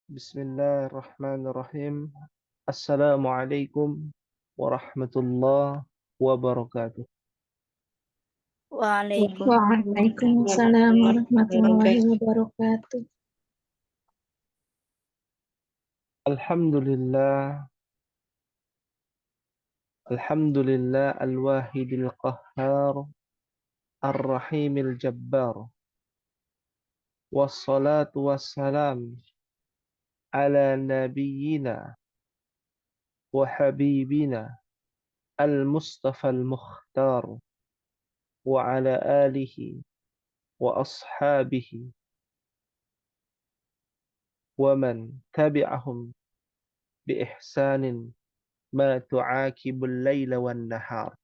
Bismillahirrahmanirrahim. Assalamualaikum warahmatullahi wabarakatuh. Waalaikumsalam warahmatullahi wabarakatuh. Alhamdulillah, Alhamdulillah al-wahidil qahhar, ar-rahimil jabbar. Wassalatu wassalam ala nabiyyina wa habibina al-mustafa al-mukhtar wa ala alihi wa ashabihi wa man tabi'ahum bi ihsanin ma tu'akibul laila wan nahar.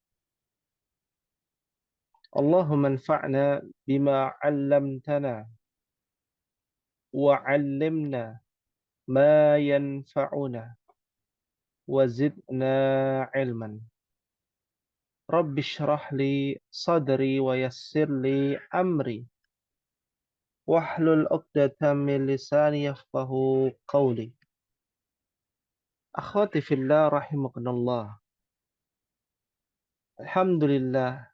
Allahumma anfa'na bima 'allamtana wa 'allimna ma yanfa'una wa zidna 'ilman. Rabbi shrah li sadri wa yassir li amri wahlul 'uqdatam min lisani yafqahu qawli. Akhwati fillah rahimakumullah. Alhamdulillah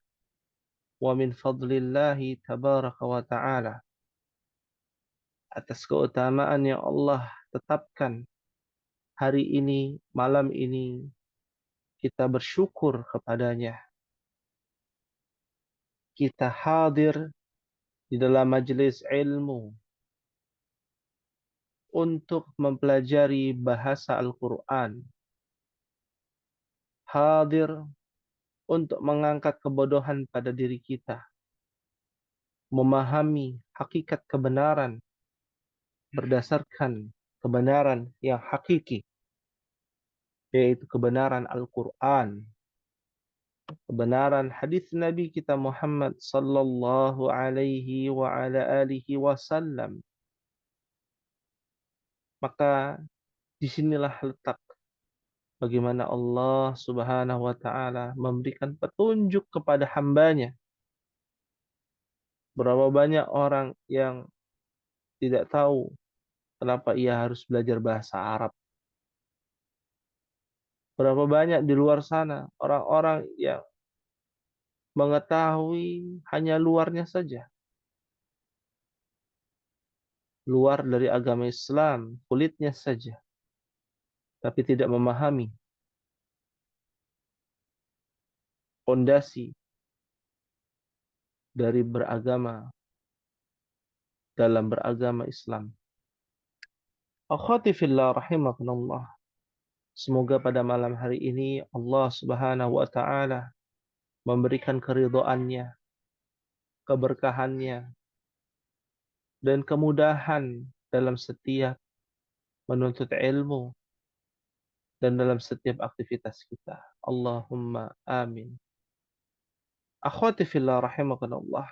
wa min fadlillahi tabaraka wa ta'ala, atas keutamaan yang Allah tetapkan hari ini, malam ini, kita bersyukur kepadanya. Kita hadir di dalam majelis ilmu untuk mempelajari bahasa Al-Quran. Hadir untuk mengangkat kebodohan pada diri kita. Memahami hakikat kebenaran berdasarkan kebenaran yang hakiki, yaitu kebenaran Al-Quran. Kebenaran hadis Nabi kita Muhammad sallallahu alaihi wa ala alihi wasallam. Maka disinilah letak bagaimana Allah subhanahu wa ta'ala memberikan petunjuk kepada hambanya. Berapa banyak orang yang tidak tahu kenapa ia harus belajar bahasa Arab. Berapa banyak di luar sana orang-orang yang mengetahui hanya luarnya saja. Luar dari agama Islam, kulitnya saja. Tapi tidak memahami fondasi dari beragama dalam beragama Islam. Akhwati fillah rahimakumullah. Semoga pada malam hari ini Allah subhanahu wa ta'ala memberikan keridhaannya, keberkahannya, dan kemudahan dalam setiap menuntut ilmu dan dalam setiap aktivitas kita. Allahumma amin. Akhwati fillah rahimakumullah.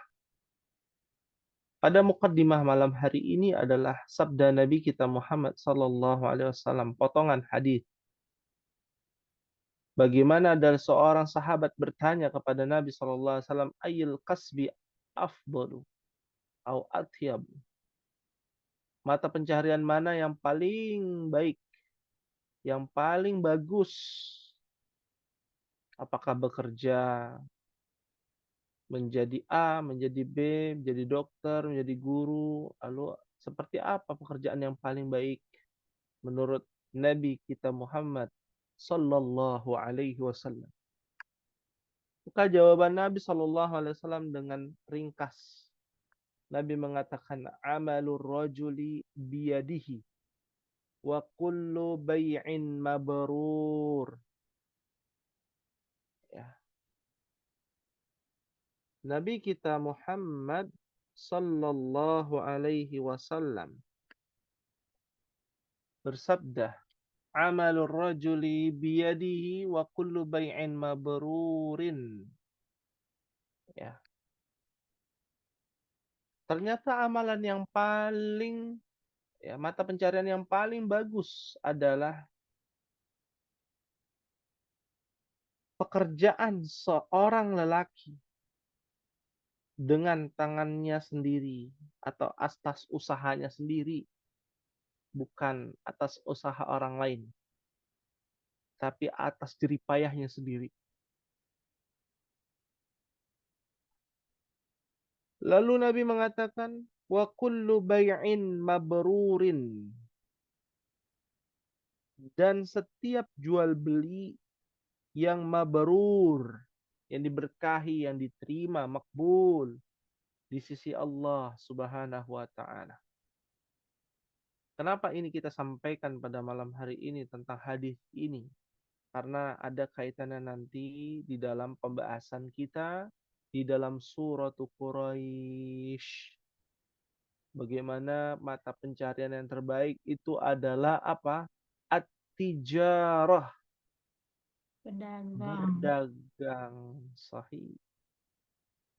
Pada mukaddimah malam hari ini adalah sabda Nabi kita Muhammad sallallahu alaihi wasallam, potongan hadis. Bagaimana dari seorang sahabat bertanya kepada Nabi sallallahu alaihi wasallam, "Ayyul kasbi afdalu au atyabu?" Mata pencaharian mana yang paling baik, yang paling bagus? Apakah bekerja menjadi A, menjadi B, menjadi dokter, menjadi guru? Lalu seperti apa pekerjaan yang paling baik menurut Nabi kita Muhammad sallallahu alaihi wasallam? Maka jawaban Nabi sallallahu alaihi wasallam dengan ringkas. Nabi mengatakan, amalur rajuli biyadihi wa kullu bay'in mabrur. Ya. Nabi kita Muhammad sallallahu alaihi wasallam bersabda, amalur rajuli biyadihi wa kullu bay'in mabrurin. Ya. Ternyata amalan yang paling, mata pencarian yang paling bagus adalah pekerjaan seorang lelaki dengan tangannya sendiri atau atas usahanya sendiri, bukan atas usaha orang lain, tapi atas jeripayahnya sendiri. Lalu Nabi mengatakan, wa kullu bay'in mabrurin, dan setiap jual beli yang mabrur, yang diberkahi, yang diterima, makbul di sisi Allah Subhanahu wa taala. Kenapa ini kita sampaikan pada malam hari ini tentang hadis ini? Karena ada kaitannya nanti di dalam pembahasan kita di dalam surat Quraisy. Bagaimana mata pencarian yang terbaik itu adalah apa? At-tijarah, berdagang, sahih,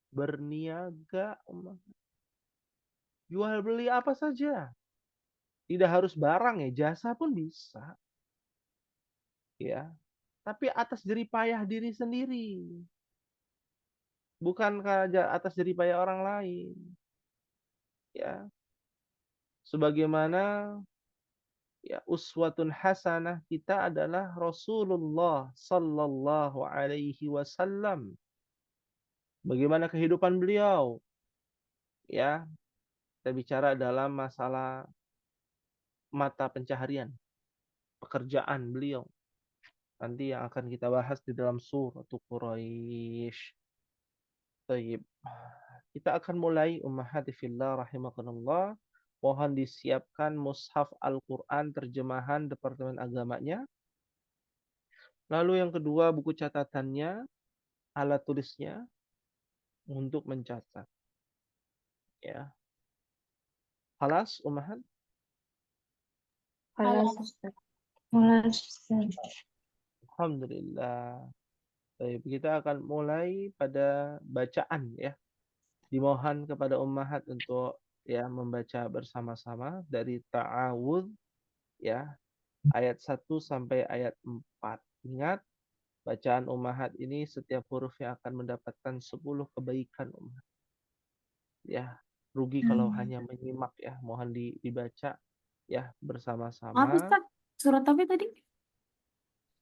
berniaga, jual beli apa saja. Tidak harus barang ya, jasa pun bisa. Ya, tapi atas jeripayah diri sendiri, bukan atas jeripayah orang lain. Ya, sebagaimana ya uswatun hasanah kita adalah Rasulullah sallallahu alaihi wasallam. Bagaimana kehidupan beliau? Ya, kita bicara dalam masalah mata pencaharian, pekerjaan beliau. Nanti yang akan kita bahas di dalam surat Quraisy. Baik. Kita akan mulai ummahati fillah rahimakumullah. Mohon disiapkan mushaf Al-Qur'an terjemahan Departemen Agamanya. Lalu yang kedua buku catatannya, alat tulisnya untuk mencatat. Ya. Halas ummahat? Halas Ustaz. Halas Ustaz. Alhamdulillah. Baik, kita akan mulai pada bacaan ya. Dimohon kepada ummahat untuk ya membaca bersama-sama dari ta'awudz ya, ayat 1 sampai ayat 4. Ingat, bacaan ummahat ini setiap hurufnya akan mendapatkan 10 kebaikan ummahat. Ya, rugi kalau hanya menyimak ya. Mohon dibaca ya bersama-sama. Apa Ustaz? Surat apa tadi?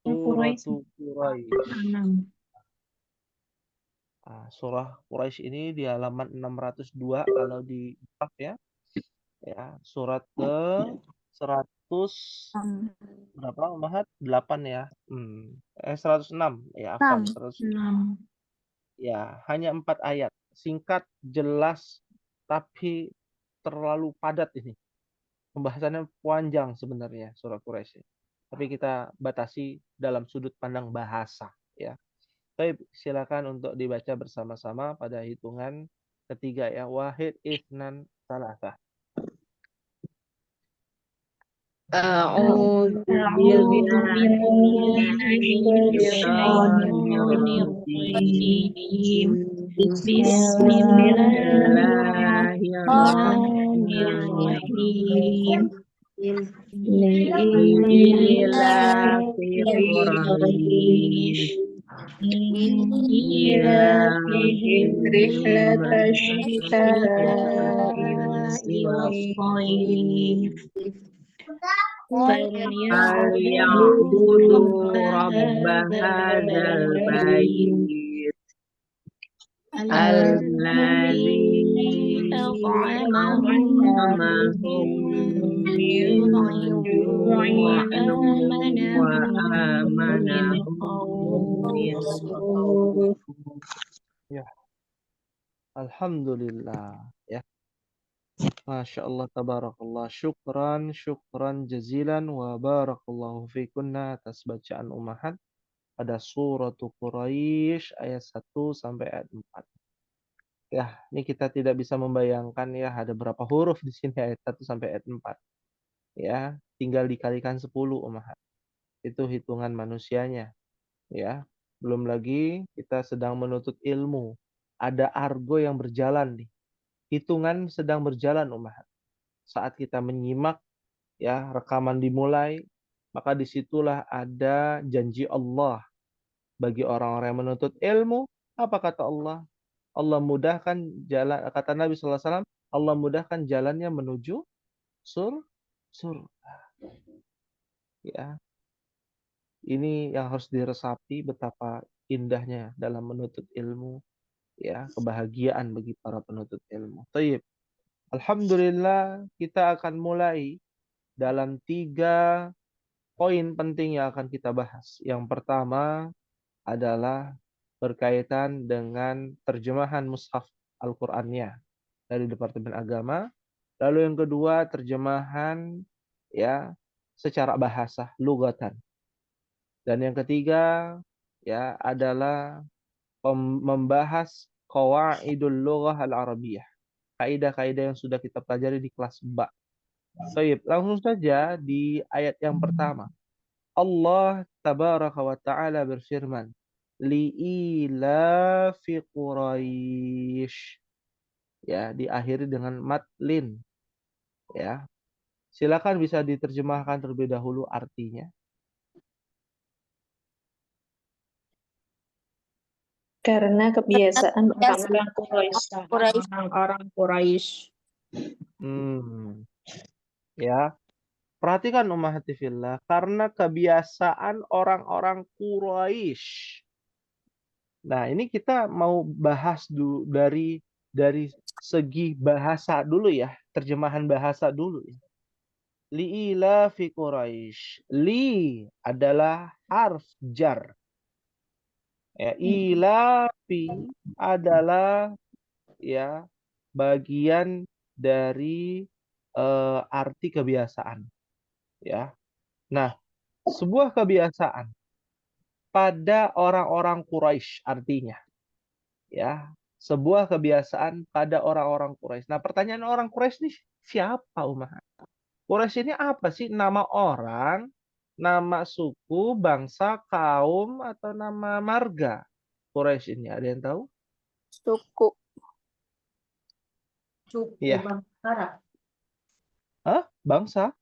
Suratul Quraisy. 6. Surah Quraisy ini di halaman 602 kalau di bab ya. Ya, surat ke 100 berapa ummahat? 8 ya. 106 ya, afwan, 106. Ya, hanya 4 ayat. Singkat, jelas, tapi terlalu padat ini. Pembahasannya panjang sebenarnya surah Quraisy. Tapi kita batasi dalam sudut pandang bahasa ya. Baik, silakan untuk dibaca bersama-sama pada hitungan ketiga ya. Wahid, itsnan, salasah. أعوذ بالله من الشيطان الرجيم بسم الله الرحمن الرحيم لإيلاف قريش إيلافهم رحلة الشتاء والصيف فليعبدوا رب هذا البيت الذي أطعمهم من جوع وآمنهم من خوف. Ya, alhamdulillah ya. Masya Allah, tabarakallah, syukran jazilan wa barakallahu fikunna atas bacaan ummahat pada surat Quraisy ayat 1 sampai ayat 4. Ya, ini kita tidak bisa membayangkan ya ada berapa huruf di sini ayat 1 sampai ayat 4. Ya, tinggal dikalikan 10 ummahat. Itu hitungan manusianya. Ya, belum lagi kita sedang menuntut ilmu. Ada argo yang berjalan nih. Hitungan sedang berjalan ummahat. Saat kita menyimak ya rekaman dimulai, maka disitulah ada janji Allah bagi orang-orang yang menuntut ilmu. Apa kata Allah? Allah mudahkan jalan, kata Nabi SAW, Allah mudahkan jalannya menuju surga. Ya, ini yang harus diresapi betapa indahnya dalam menuntut ilmu, ya, kebahagiaan bagi para penuntut ilmu. Taib. Alhamdulillah, kita akan mulai dalam 3 poin penting yang akan kita bahas. Yang pertama adalah berkaitan dengan terjemahan mushaf Al-Qur'annya dari Departemen Agama. Lalu yang kedua, terjemahan ya secara bahasa, lugatan. Dan yang ketiga ya adalah membahas qawaidul lughah al-arabiyyah. Kaidah-kaidah yang sudah kita pelajari di kelas ba. Baik, langsung saja di ayat yang pertama. Allah tabaraka wa ta'ala berfirman, li'ilafi Quraisy. Ya, diakhiri dengan matlin. Ya, silakan bisa diterjemahkan terlebih dahulu artinya. Karena kebiasaan Biasa orang-orang Quraisy. Quraisy. Orang-orang Quraisy. Ya, perhatikan ummahati fillah, karena kebiasaan orang-orang Quraisy. Nah, ini kita mau bahas dari segi bahasa dulu ya, terjemahan bahasa dulu ya. Li'ila fi Quraisy. Li adalah harf jar. Ya, ilafi adalah ya bagian dari arti kebiasaan. Ya. Nah, sebuah kebiasaan pada orang-orang Quraisy artinya ya, sebuah kebiasaan pada orang-orang Quraisy. Nah, pertanyaan orang Quraisy ini siapa, Umar? Quraisy ini apa sih? Nama orang, nama suku, bangsa, kaum, atau nama marga? Quraisy ini ada yang tahu? Suku. Suku Iya. bangsa Arab. Hah? Bangsa?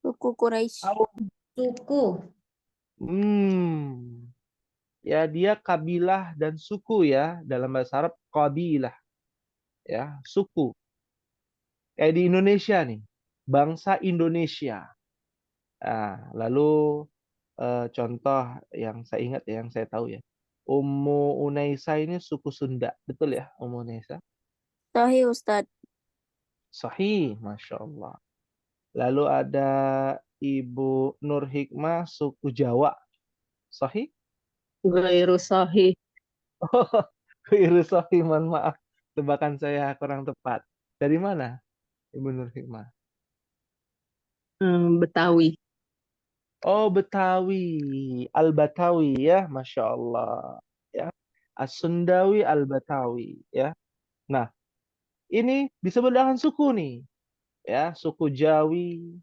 Suku Quraisy. Suku. Ya, dia kabilah dan suku ya. Dalam bahasa Arab, kabilah. Ya, suku. Kayak di Indonesia nih. Bangsa Indonesia. Nah, lalu contoh yang saya ingat ya, yang saya tahu ya. Ummu Unaisa ini suku Sunda. Betul ya, Ummu Unaisa? Sahih Ustadz. Sahih, Masya Allah. Lalu ada Ibu Nur Hikmah suku Jawa. Sahih? Gairu sahih. Oh, keliru sahih, mohon maaf. Tebakan saya kurang tepat. Dari mana, Ibu Nur Hikmah? Betawi. Oh, Betawi. Al-Batawi ya, Masya Allah. Ya. As-Sundawi Al-Batawi. Ya. Nah, ini disebut dengan suku nih. Ya, suku Jawi,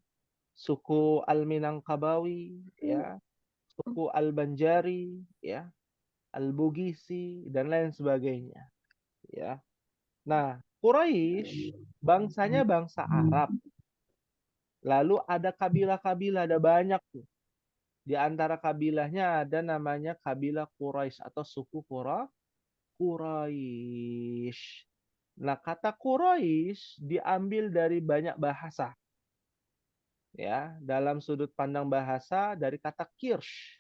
suku Al-Minangkabawi, ya, suku Al-Banjari, ya, Al-Bugisi, dan lain sebagainya. Ya. Nah, Quraisy bangsanya bangsa Arab. Lalu ada kabilah-kabilah, ada banyak tuh. Di antara kabilahnya ada namanya kabilah Quraisy atau suku Quraisy. Nah, kata Quraisy diambil dari banyak bahasa. Ya, dalam sudut pandang bahasa dari kata kirsh.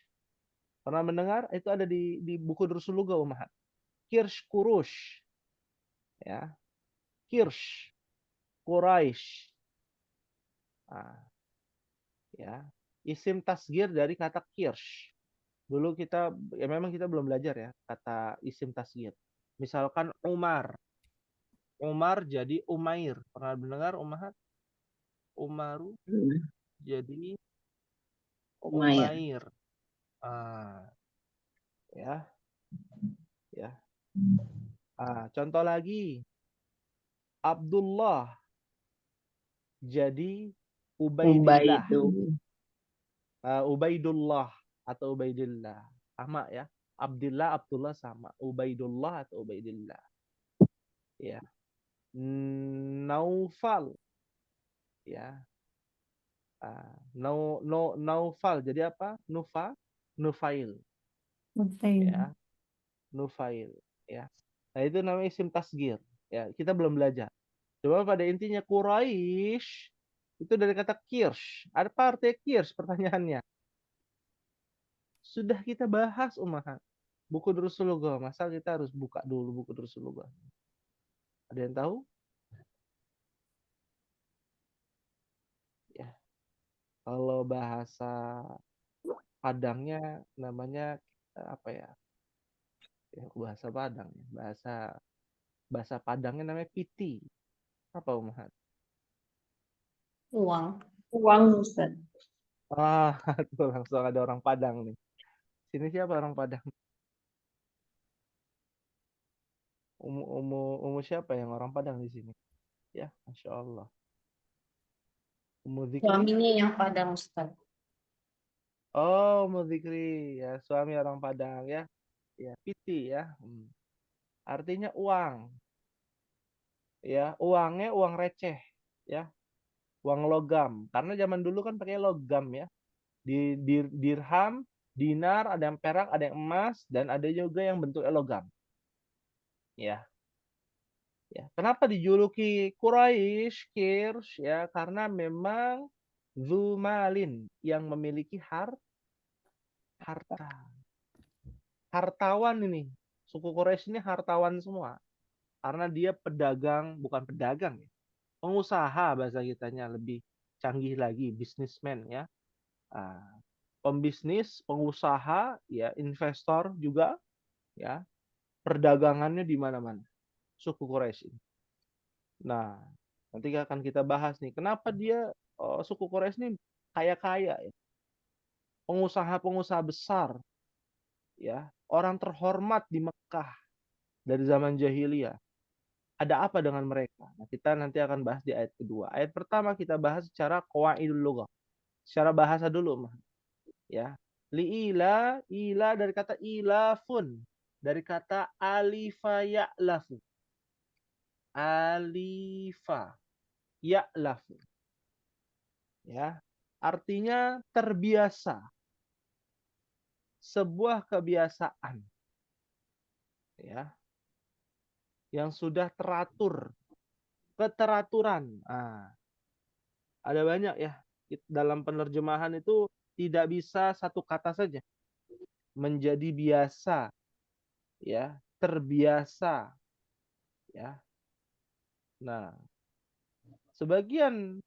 Pernah mendengar? Itu ada di buku Durusul Lugah, Umahat. Kirsh Kurush. Ya, Kirsh, Quraisy. Nah, ya. Isim tasgir dari kata kirsh. Dulu kita ya memang kita belum belajar ya kata isim tasgir. Misalkan Umar. Umar jadi Umair. Pernah mendengar Umahat? Umaru jadi Lumayan. Umair. Ah, ya, ya. Contoh lagi, Abdullah jadi Ubaidillah. Ubaidu. Ubaidullah atau Ubaidillah. Sama ya. Abdullah, Abdullah sama. Ubaidullah atau Ubaidillah. Ya. Naufal. Ya. Naufal. Jadi apa? Nufail. Ya. Nufail. Ya. Nah, itu namanya isim tasgir. Ya, kita belum belajar. Coba pada intinya Quraisy Itu dari kata kirsh. Apa artinya kirsh? Pertanyaannya. Sudah kita bahas Ummahat. Buku Durusul Lughah. Masa kita harus buka dulu buku Durusul Lughah? Ada yang tahu? Ya. Kalau bahasa Padangnya namanya apa ya? Bahasa Padang. Bahasa Padangnya namanya piti. Apa Ummahat? Uang. Uang, Ustaz. Ah, tuh langsung ada orang Padang nih. Sini siapa orang Padang? Umu siapa yang orang Padang di sini? Ya, Masya Allah. Umu Zikri? Suaminya yang Padang, Ustaz. Oh, Umu Zikri. Ya, suami orang Padang ya. Ya, piti ya. Artinya uang. Ya, uangnya uang receh. Ya, uang logam. Karena zaman dulu kan pakai logam ya. Dirham, dinar, ada yang perak, ada yang emas, dan ada juga yang bentuknya logam. Ya. Ya, kenapa dijuluki Quraisy, Kirsh ya? Karena memang Zumalin yang memiliki harta. Hartawan ini. Suku Quraisy ini hartawan semua. Karena dia pedagang, bukan pedagang ya. Pengusaha bahasa kitanya lebih canggih lagi, businessman ya. Pembisnis, pengusaha, ya, investor juga ya. Perdagangannya di mana-mana. Suku Quraisy ini. Nah, nanti akan kita bahas nih, kenapa dia suku Quraisy ini kaya-kaya ya. Pengusaha-pengusaha besar ya, orang terhormat di Mekah dari zaman jahiliyah. Ada apa dengan mereka? Nah, kita nanti akan bahas di ayat kedua. Ayat pertama kita bahas secara qawaidul lughah. Secara bahasa dulu, ya. Li'ila, ila dari kata ilafun, dari kata alifa ya'lafu. Alifa ya'lafu. Ya, artinya terbiasa, sebuah kebiasaan ya yang sudah teratur, keteraturan. Ada banyak ya dalam penerjemahan itu, tidak bisa satu kata saja. Menjadi biasa ya, terbiasa ya. Nah, sebagian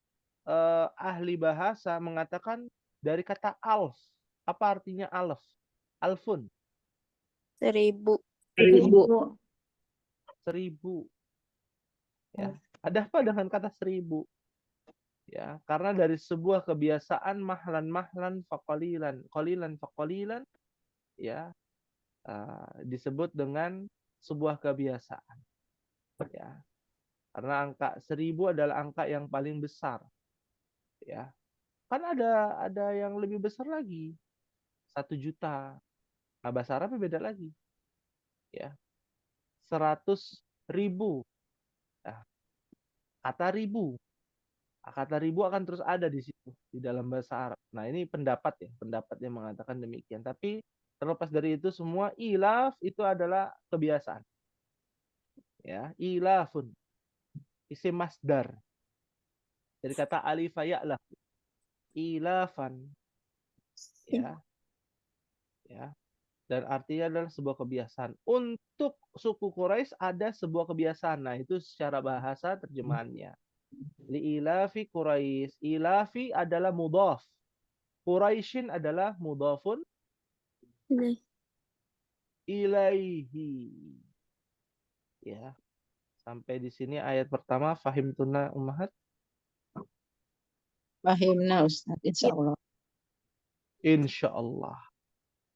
ahli bahasa mengatakan dari kata alf. Apa artinya alf? Alfun. 1000. 1000. 1000. Ya. Ada apa dengan kata 1000? Ya, karena dari sebuah kebiasaan mahlan faqalilan ya, disebut dengan sebuah kebiasaan. Ya. Karena angka 1000 adalah angka yang paling besar. Ya. Kan ada yang lebih besar lagi. 1 juta. Nah, bahasa Arabnya beda lagi. Ya. 100.000. Nah, kata ribu. Kata ribu akan terus ada di situ di dalam bahasa Arab. Nah, ini pendapat yang mengatakan demikian. Tapi terlepas dari itu semua, ilaf itu adalah kebiasaan. Ya, ilafun. Isim masdar. Dari kata alifa ya'laf. Ilafan. Ya. Ya. Dan artinya adalah sebuah kebiasaan. Untuk suku Quraisy ada sebuah kebiasaan. Nah, itu secara bahasa terjemahannya. Li'ilafi Quraisy. Ilafi adalah mudhaf. Quraisyin adalah mudhafun ilaihi. Ya. Sampai di sini ayat pertama, fahim tuna ummahat. Fahimna, Ustaz. Insyaallah. Insyaallah.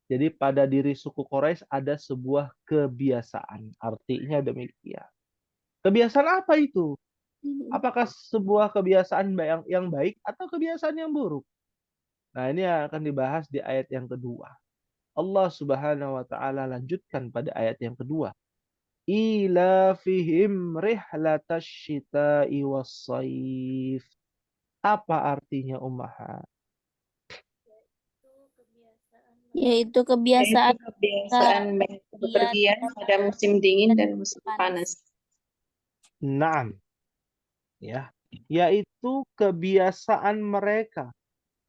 Jadi pada diri suku Quraisy ada sebuah kebiasaan. Artinya demikian. Kebiasaan apa itu? Apakah sebuah kebiasaan yang baik atau kebiasaan yang buruk? Nah, ini akan dibahas di ayat yang kedua. Allah Subhanahu wa taala lanjutkan pada ayat yang kedua. Ilafihim rihlatash syita'i was-shaif. Apa artinya ummahat? Yaitu kebiasaan kebiasaan bepergian pada musim dingin dan musim panas. Naam. Ya. yaitu kebiasaan mereka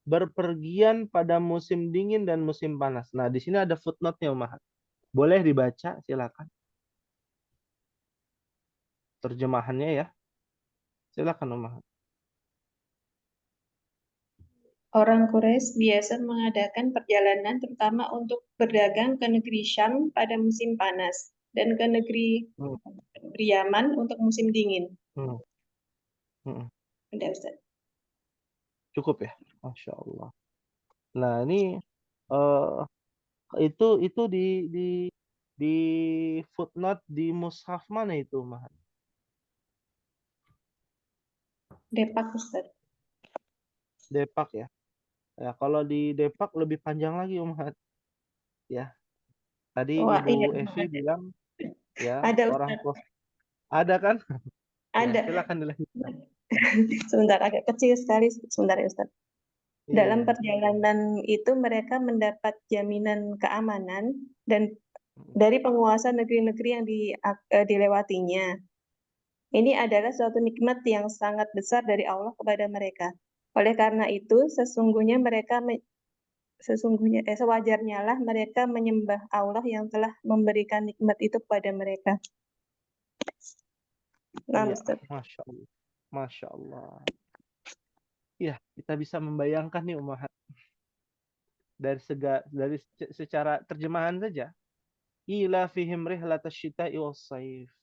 berpergian pada musim dingin dan musim panas. Nah, di sini ada footnote-nya, Ummahat. Boleh dibaca, silakan. Terjemahannya ya. Silakan, Ummahat. Orang Quraisy biasa mengadakan perjalanan terutama untuk berdagang ke negeri Syam pada musim panas dan ke negeri Hmm, Yaman untuk musim dingin. hmm, hmm. Udah, Ustaz. Cukup ya, Masya Allah. Nah, ini eh, itu di footnote di mushaf mana itu, Ummahat? Depak, Ustaz. Depak ya. Ya, kalau di Depak lebih panjang lagi, Ummahat. Ya, tadi Wah, iya. Ibu Evi bilang ya Ada, orang Ustaz. tua ada kan? Ya, Ada. silakan dilanjutkan. Sebentar, agak kecil sekali. Sebentar ya, Ustaz. Dalam Iya. perjalanan itu mereka mendapat jaminan keamanan dan dari penguasa negeri-negeri yang dilewatinya. Ini adalah suatu nikmat yang sangat besar dari Allah kepada mereka. Oleh karena itu, sewajarnya lah mereka menyembah Allah yang telah memberikan nikmat itu kepada mereka. Nah, Iya, Ustaz. Masya Allah. Masya Allah. Ya, kita bisa membayangkan nih Ummahat dari secara terjemahan saja. Ila fihim rihlatash syita'i was-saif.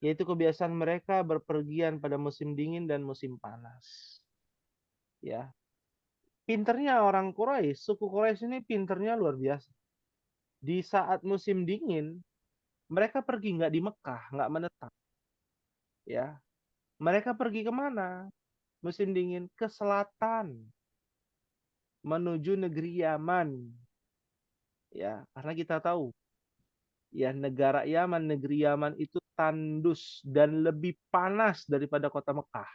Yaitu kebiasaan mereka berpergian pada musim dingin dan musim panas. Ya. Pinternya orang Quraisy, suku Quraisy ini pinternya luar biasa. Di saat musim dingin, mereka pergi nggak di Mekah, nggak menetap. Ya. Mereka pergi kemana? Musim dingin ke selatan, menuju negeri Yaman. Ya, karena kita tahu ya negara Yaman, negeri Yaman itu tandus dan lebih panas daripada kota Mekah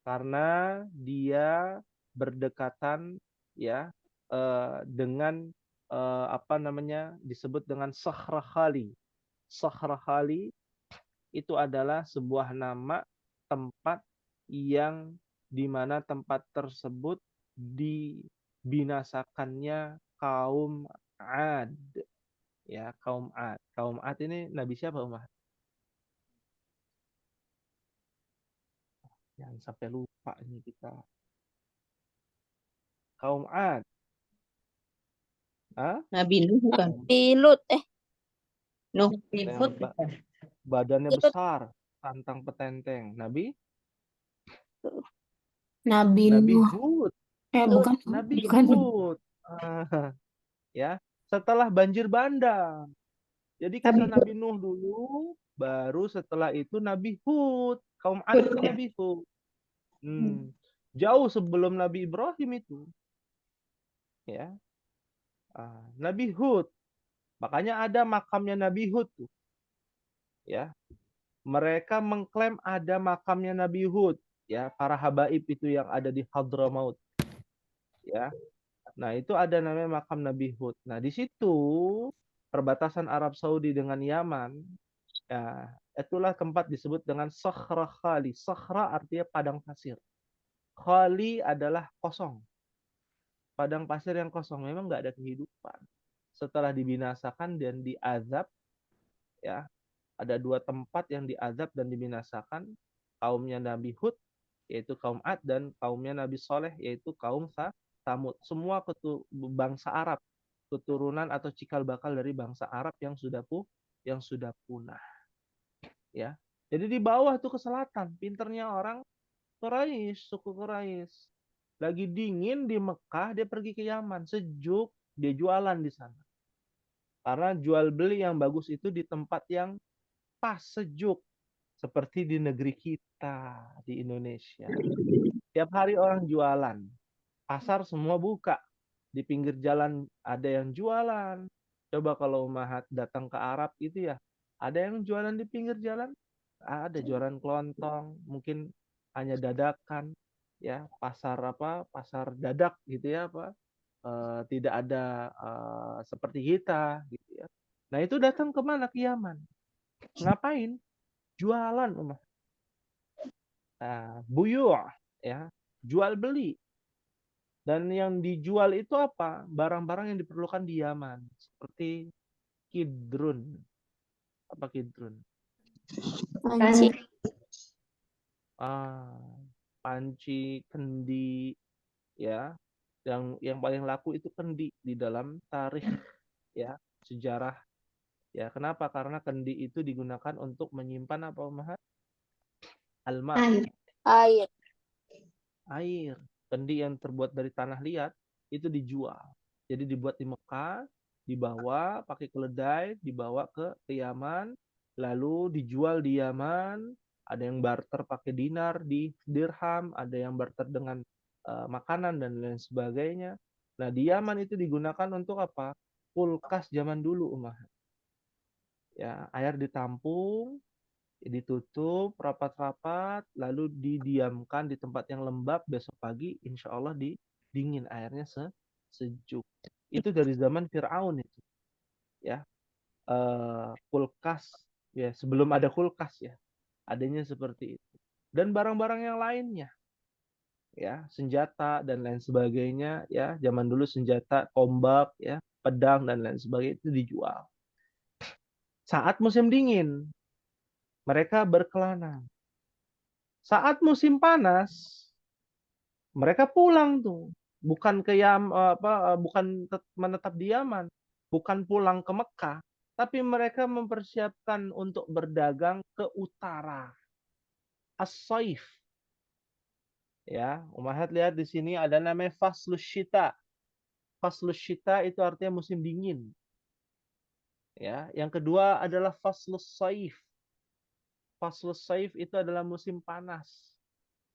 karena dia berdekatan ya dengan apa namanya disebut dengan Sahra Khali. Sahra Khali itu adalah sebuah nama tempat yang di mana tempat tersebut dibinasakannya kaum Ad. Ya, kaum Ad. Kaum Ad ini nabi siapa, Umar? Jangan sampai lupa ini kita. Kaum Ad. Hah? Nabi Nuh bukan? Pilut. Nuh. Yang badannya Pilut. besar, tantang petenteng. Nabi Nabi Nabi Nuh. Hud. Bukan. Nabi Bukan. Hud. Ya, setelah banjir bandang. Jadi kisah Nabi Nuh dulu, baru setelah itu Nabi Hud. Kaum Ad itu Nabi Hud. Jauh sebelum Nabi Ibrahim itu. Ya. Nabi Hud. Makanya ada makamnya Nabi Hud tuh. Ya. Mereka mengklaim ada makamnya Nabi Hud, ya, para habaib itu yang ada di Hadramaut. Ya. Nah, itu ada namanya makam Nabi Hud. Nah, di situ perbatasan Arab Saudi dengan Yaman, ya, itulah tempat disebut dengan Sakhra Khali. Sakhra artinya padang pasir. Khali adalah kosong. Padang pasir yang kosong, memang nggak ada kehidupan. Setelah dibinasakan dan diazab, ya, ada dua tempat yang diazab dan dibinasakan, kaumnya Nabi Hud, yaitu kaum Ad, dan kaumnya Nabi Soleh, yaitu kaum Samud. Semua bangsa Arab, keturunan atau cikal bakal dari bangsa Arab yang sudah punah. Ya, jadi di bawah tuh ke selatan, pinternya orang Quraisy, suku Quraisy. Lagi dingin di Mekah, dia pergi ke Yaman, sejuk, dia jualan di sana. Karena jual beli yang bagus itu di tempat yang pas, sejuk. Seperti di negeri kita, di Indonesia. Tiap hari orang jualan. Pasar semua buka. Di pinggir jalan ada yang jualan. Coba kalau Ummahat datang ke Arab gitu ya. Ada yang jualan di pinggir jalan? Ada jualan kelontong. Mungkin hanya dadakan. Ya, pasar apa? Pasar dadak gitu ya, apa? Tidak ada seperti kita gitu ya. Nah, itu datang ke mana? Ke Yaman. Ngapain? Jualan, Umar. buyu' ya, jual beli. Dan yang dijual itu apa? Barang-barang yang diperlukan di Yaman, seperti kidrun. Apa kidrun? Panci. Panci, kendi, ya. Yang paling laku itu kendi di dalam tarikh, ya, sejarah. Ya, kenapa? Karena kendi itu digunakan untuk menyimpan apa, Ummahat? Alma, Air. air. Kendi yang terbuat dari tanah liat itu dijual. Jadi dibuat di Mekah, dibawa pakai keledai, dibawa ke Yaman, lalu dijual di Yaman. Ada yang barter pakai dinar di dirham, ada yang barter dengan makanan dan lain sebagainya. Nah, di Yaman itu digunakan untuk apa? Kulkas zaman dulu, Ummahat. Ya, air ditampung, ditutup rapat-rapat, lalu didiamkan di tempat yang lembab. Besok pagi insya Allah dingin, airnya sejuk. Itu dari zaman Fir'aun itu, ya. Kulkas, ya, sebelum ada kulkas, ya, adanya seperti itu. Dan barang-barang yang lainnya, ya, senjata dan lain sebagainya, ya, zaman dulu senjata, tombak, ya, pedang dan lain sebagainya itu dijual. Saat musim dingin, mereka berkelana. Saat musim panas, mereka pulang tuh. Bukan menetap di Yaman, bukan pulang ke Mekah, tapi mereka mempersiapkan untuk berdagang ke utara. As-Saif. Ya, Ummahat lihat di sini ada namanya Faslus Syita. Faslus Syita itu artinya musim dingin. Ya, yang kedua adalah Faslus Saif. Faslus Saif itu adalah musim panas.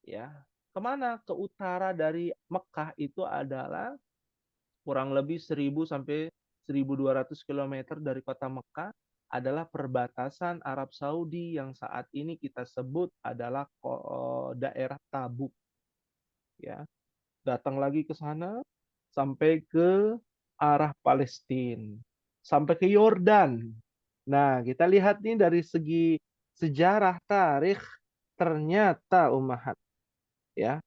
Ya, kemana? Ke utara dari Mekah itu adalah kurang lebih 1000 sampai 1200 km dari kota Mekah, adalah perbatasan Arab Saudi yang saat ini kita sebut adalah daerah Tabuk. Ya, datang lagi ke sana sampai ke arah Palestina, sampai ke Yordan. Nah, kita lihat nih dari segi sejarah tarikh, ternyata Ummahat, ya,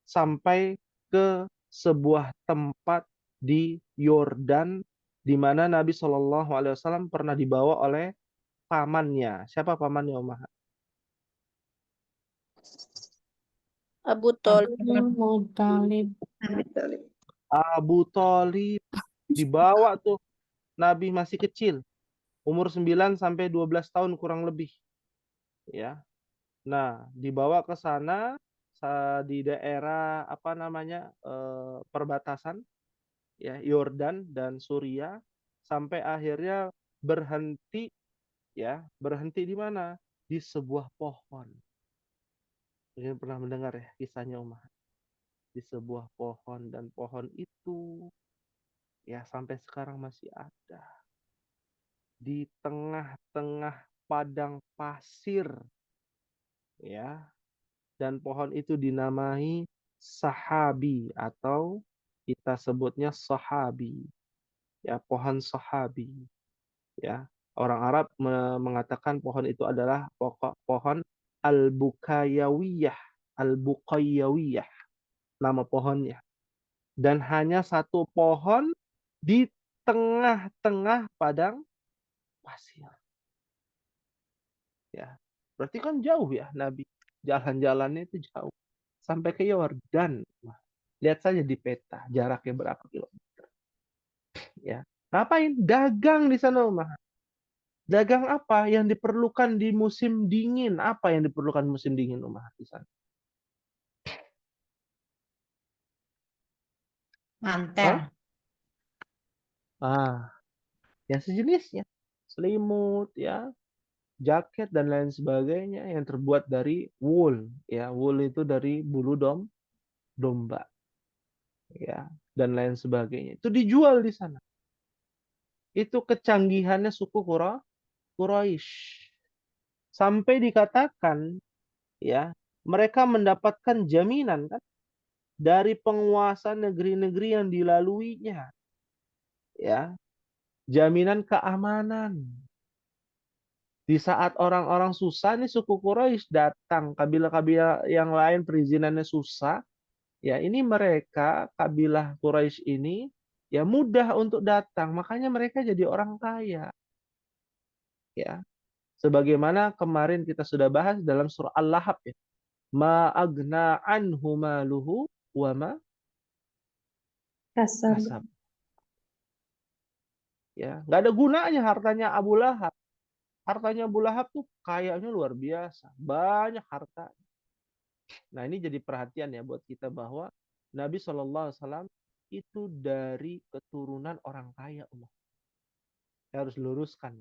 sampai ke sebuah tempat di Yordan di mana Nabi Shallallahu Alaihi Wasallam pernah dibawa oleh pamannya. Siapa pamannya, Ummahat? Abu Thalib. Abu Thalib. Dibawa tuh, Nabi masih kecil, umur 9 sampai 12 tahun kurang lebih. Ya. Nah, dibawa ke sana di daerah apa namanya? Perbatasan, ya, Yordan dan Suriah, sampai akhirnya berhenti, ya, berhenti di mana? Di sebuah pohon. Mungkin pernah mendengar ya kisahnya, Umar. Di sebuah pohon, dan pohon itu, ya, sampai sekarang masih ada di tengah-tengah padang pasir, ya. Dan pohon itu dinamai sahabi, atau kita sebutnya sahabi, ya, pohon sahabi, ya. Orang Arab mengatakan pohon itu adalah pohon al-Bukayawiyah, al-Buqayyawiyah, nama pohonnya. Dan hanya satu pohon di tengah-tengah padang pasir. Ya, berarti kan jauh ya Nabi. Jalan-jalannya itu jauh. Sampai ke Yordan. Lihat saja di peta jaraknya berapa kilometer. Ya. Ngapain? Dagang di sana, Umar. Dagang apa yang diperlukan di musim dingin? Apa yang diperlukan musim dingin, Umar, di sana? Mantel. Ya sejenisnya. Selimut, ya, jaket dan lain sebagainya yang terbuat dari wool, ya. Wool itu dari bulu domba, ya, dan lain sebagainya. Itu dijual di sana. Itu kecanggihannya suku Quraisy. Sampai dikatakan, ya, mereka mendapatkan jaminan kan dari penguasa negeri-negeri yang dilaluinya, ya, jaminan keamanan. Di saat orang-orang susah nih suku Quraisy datang, kabilah-kabilah yang lain perizinannya susah, ya ini mereka kabilah Quraisy ini ya mudah untuk datang, makanya mereka jadi orang kaya. Ya, sebagaimana kemarin kita sudah bahas dalam surah Al-Lahab ya. Ma agna anhu maluhu wa ma Kasar. kasab. Ya, nggak ada gunanya hartanya Abu Lahab. Hartanya Abu Lahab tuh kayaknya luar biasa, banyak harta. Nah, ini jadi perhatian ya buat kita bahwa Nabi SAW itu dari keturunan orang kaya, Umar. Saya harus luruskan.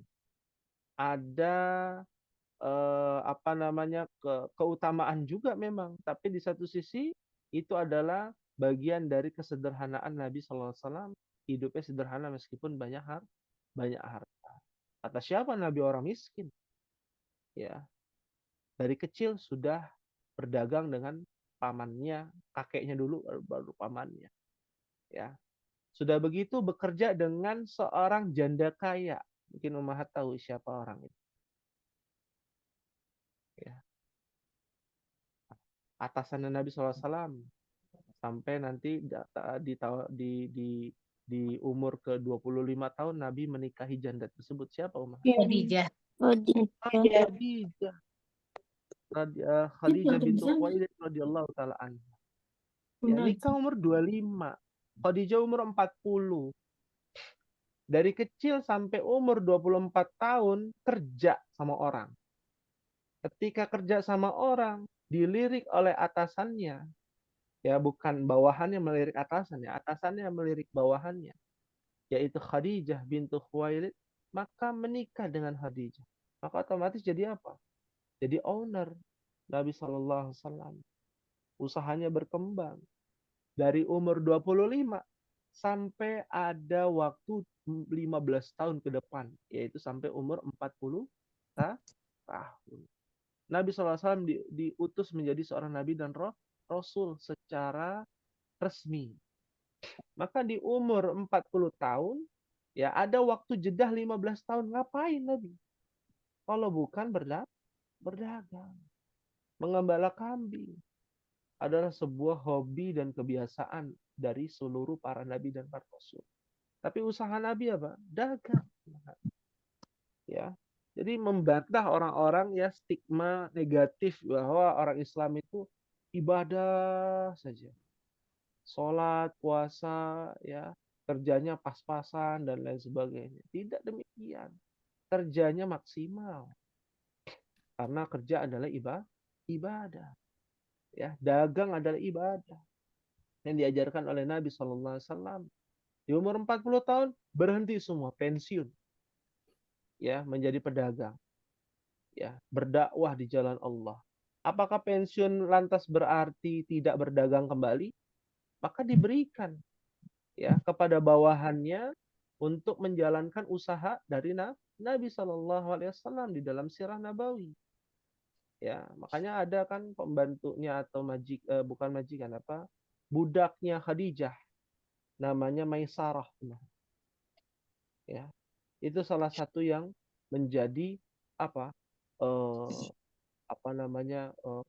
Ada keutamaan juga memang, tapi di satu sisi itu adalah bagian dari kesederhanaan Nabi SAW. Hidupnya sederhana meskipun banyak harta. Kata siapa Nabi orang miskin? Ya, dari kecil sudah berdagang dengan pamannya, kakeknya dulu baru pamannya. Ya, sudah begitu bekerja dengan seorang janda kaya. Mungkin Ummahat tahu siapa orang itu. Ya. Atasannya Nabi SAW sampai nanti di umur ke-25 tahun Nabi menikahi janda tersebut. Siapa Umar? Khadijah. Khadijah. Khadijah bintu Khuwailid radhiyallahu taala anha. Ya, nikah umur 25. Khadijah umur 40. Dari kecil sampai umur 24 tahun kerja sama orang. Ketika kerja sama orang, dilirik oleh atasannya. Ya, bukan bawahannya melirik atasannya, atasannya melirik bawahannya, yaitu Khadijah bintu Khuwailid, maka menikah dengan Khadijah. Maka otomatis jadi apa? Jadi owner Nabi SAW. Usahanya berkembang. Dari umur 25 sampai ada waktu 15 tahun ke depan, yaitu sampai umur 40 tahun. Nabi SAW diutus menjadi seorang Nabi dan Rasul secara resmi. Maka di umur 40 tahun, ya ada waktu jeda 15 tahun. Ngapain Nabi? Kalau bukan berdagang. Mengembala kambing adalah sebuah hobi dan kebiasaan dari seluruh para Nabi dan para Rasul. Tapi usaha Nabi apa? Dagang. Ya. Jadi membantah orang-orang ya stigma negatif bahwa orang Islam itu ibadah saja. Sholat, puasa, ya, kerjanya pas-pasan dan lain sebagainya. Tidak demikian. Kerjanya maksimal. Karena kerja adalah ibadah. Ya, dagang adalah ibadah. Yang diajarkan oleh Nabi SAW. Di umur 40 tahun berhenti semua, pensiun. Ya, menjadi pedagang. Ya, berdakwah di jalan Allah. Apakah pensiun lantas berarti tidak berdagang kembali? Maka diberikan ya kepada bawahannya untuk menjalankan usaha dari Nabi SAW di dalam sirah Nabawi. Ya, makanya ada kan pembantunya atau bukan majikan apa? Budaknya Khadijah namanya Maisarah. Ya. Itu salah satu yang menjadi apa?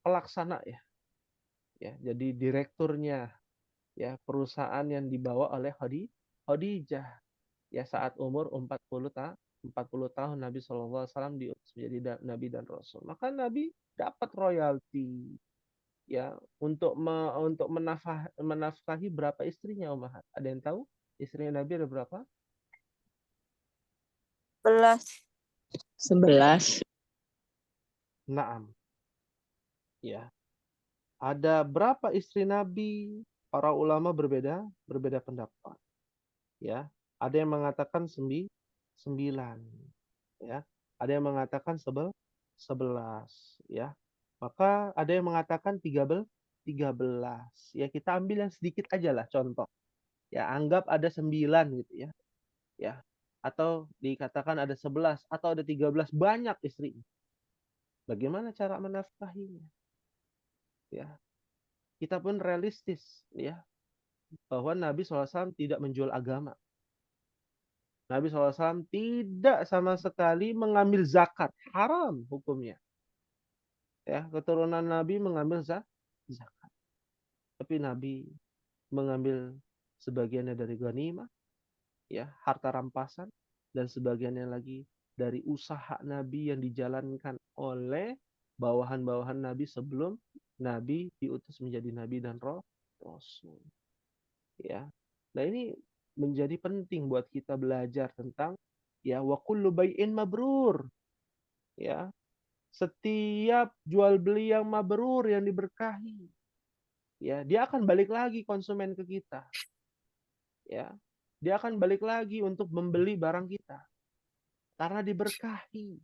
Pelaksana ya. Ya, jadi direkturnya ya perusahaan yang dibawa oleh Khadijah ya saat umur 40 tahun Nabi SAW diutus menjadi Nabi dan Rasul. Maka Nabi dapat royalti ya untuk menafkahi berapa istrinya Ummahat. Ada yang tahu istrinya Nabi ada berapa? 11. Naam. Ya. Ada berapa istri Nabi? Para ulama berbeda pendapat. Ya, ada yang mengatakan 9, ya. Ada yang mengatakan 11, ya. Maka ada yang mengatakan 13. Ya, kita ambil yang sedikit aja lah contoh. Ya, anggap ada 9 gitu ya. Ya. Atau dikatakan ada 11 atau ada 13, banyak istri. Bagaimana cara menafkahinya? Ya. Kita pun realistis ya bahwa Nabi SAW tidak menjual agama. Nabi SAW tidak sama sekali mengambil zakat, haram hukumnya. Ya, keturunan Nabi mengambil zakat. Tapi Nabi mengambil sebagiannya dari ghanimah, ya, harta rampasan, dan sebagiannya lagi dari usaha Nabi yang dijalankan oleh bawahan-bawahan Nabi sebelum Nabi diutus menjadi Nabi dan Rasul. Ya. Nah, ini menjadi penting buat kita belajar tentang ya wa kullu bai'in mabrur. Ya. Setiap jual beli yang mabrur, yang diberkahi, ya, dia akan balik lagi konsumen ke kita. Ya. Dia akan balik lagi untuk membeli barang kita karena diberkahi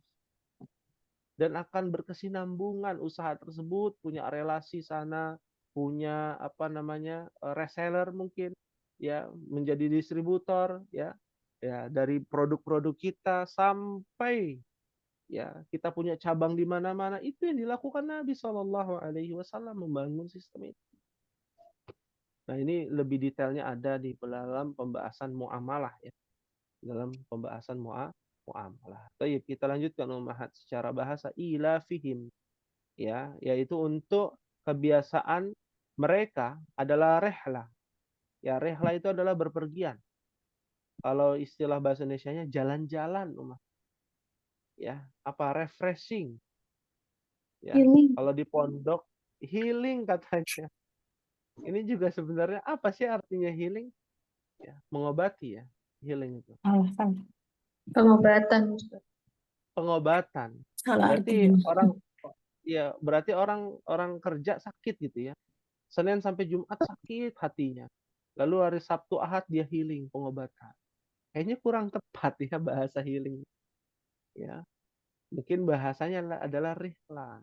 dan akan berkesinambungan usaha tersebut, punya relasi sana, punya apa namanya, reseller mungkin, ya, menjadi distributor, ya, ya, dari produk-produk kita sampai ya kita punya cabang di mana-mana. Itu yang dilakukan Nabi Shallallahu Alaihi Wasallam, membangun sistem itu. Nah, ini lebih detailnya ada di dalam pembahasan muamalah, ya, dalam pembahasan muamalah. Baik, kita lanjutkan ummahat secara bahasa ilafihim, ya, yaitu untuk kebiasaan mereka adalah rehlah. Ya, rehlah itu adalah berpergian. Kalau istilah bahasa Indonesianya jalan-jalan, umah. Ya, apa refreshing. Ya, Healing. kalau di pondok healing katanya. Ini juga sebenarnya apa sih artinya healing? Ya, mengobati, ya, healing itu. Alasan. Pengobatan. Pengobatan. Salah Berarti artinya. orang ya, berarti orang kerja sakit gitu ya. Senin sampai Jumat sakit hatinya. Lalu hari Sabtu Ahad dia healing, pengobatan. Kayaknya kurang tepat ya bahasa healing. Ya, mungkin bahasanya adalah rihlah,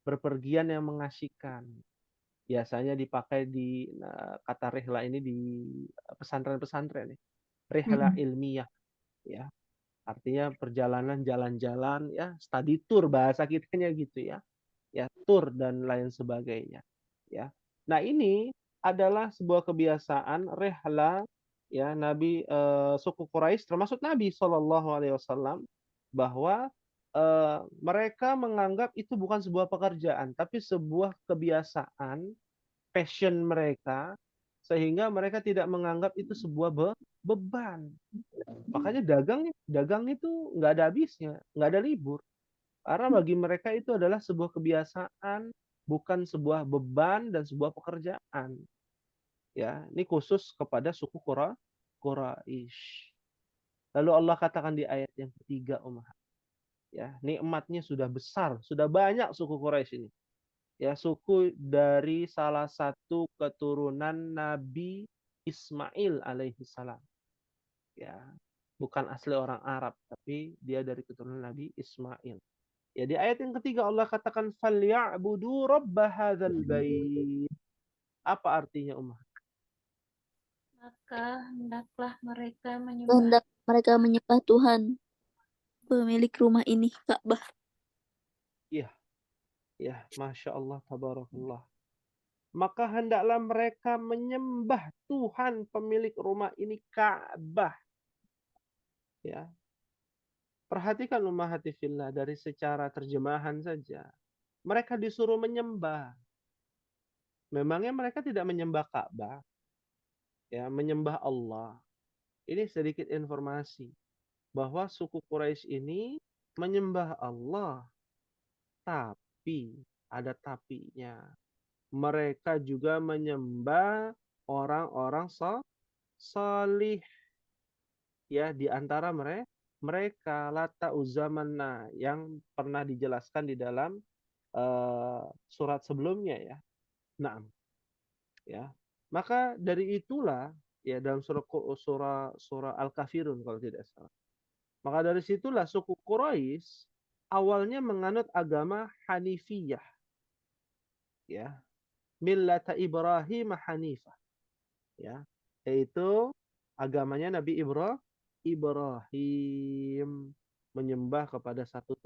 berpergian yang mengasyikan. Biasanya dipakai di kata rihlah ini di pesantren-pesantren nih. Rihlah ilmiah, ya. Artinya perjalanan jalan-jalan, ya, study tour bahasa kitanya gitu ya. Ya, tour dan lain sebagainya, ya. Nah, ini adalah sebuah kebiasaan rehla, ya, Nabi, suku Quraisy termasuk Nabi Shallallahu Alaihi Wasallam, bahwa mereka menganggap itu bukan sebuah pekerjaan tapi sebuah kebiasaan, passion mereka, sehingga mereka tidak menganggap itu sebuah beban. Makanya dagang itu nggak ada habisnya, nggak ada libur. Karena bagi mereka itu adalah sebuah kebiasaan, bukan sebuah beban dan sebuah pekerjaan. Ya, ini khusus kepada suku Quraisy. Lalu Allah katakan di ayat yang ketiga, ya, nikmatnya sudah besar, sudah banyak suku Quraisy ini. Ya, suku dari salah satu keturunan Nabi Ismail alaihi salam. Ya, bukan asli orang Arab, tapi dia dari keturunan Nabi Ismail. Ya, di ayat yang ketiga Allah katakan falyabudu rabb hadzal bait. Apa artinya, Maka hendaklah mereka menyembah Hendak mereka menyembah Tuhan, pemilik rumah ini, Ka'bah. Iya, ya, Masya Allah, tabarakallah. Maka hendaklah mereka menyembah Tuhan pemilik rumah ini, Ka'bah. Ya. Perhatikan ummahati fillah dari secara terjemahan saja. Mereka disuruh menyembah. Memangnya mereka tidak menyembah Ka'bah? Ya, menyembah Allah. Ini sedikit informasi bahwa suku Quraisy ini menyembah Allah, tapi ada tapinya. Mereka juga menyembah orang-orang salih, ya, di antara mereka Lata Uzzamanna yang pernah dijelaskan di dalam surat sebelumnya, ya. Nah, ya. Maka dari itulah, ya, dalam surah Al-Kafirun kalau tidak salah. Maka dari situlah suku Quraisy awalnya menganut agama Hanifiyah, ya, millata Ibrahim Hanifah, ya, yaitu agamanya Nabi Ibrahim, menyembah kepada satu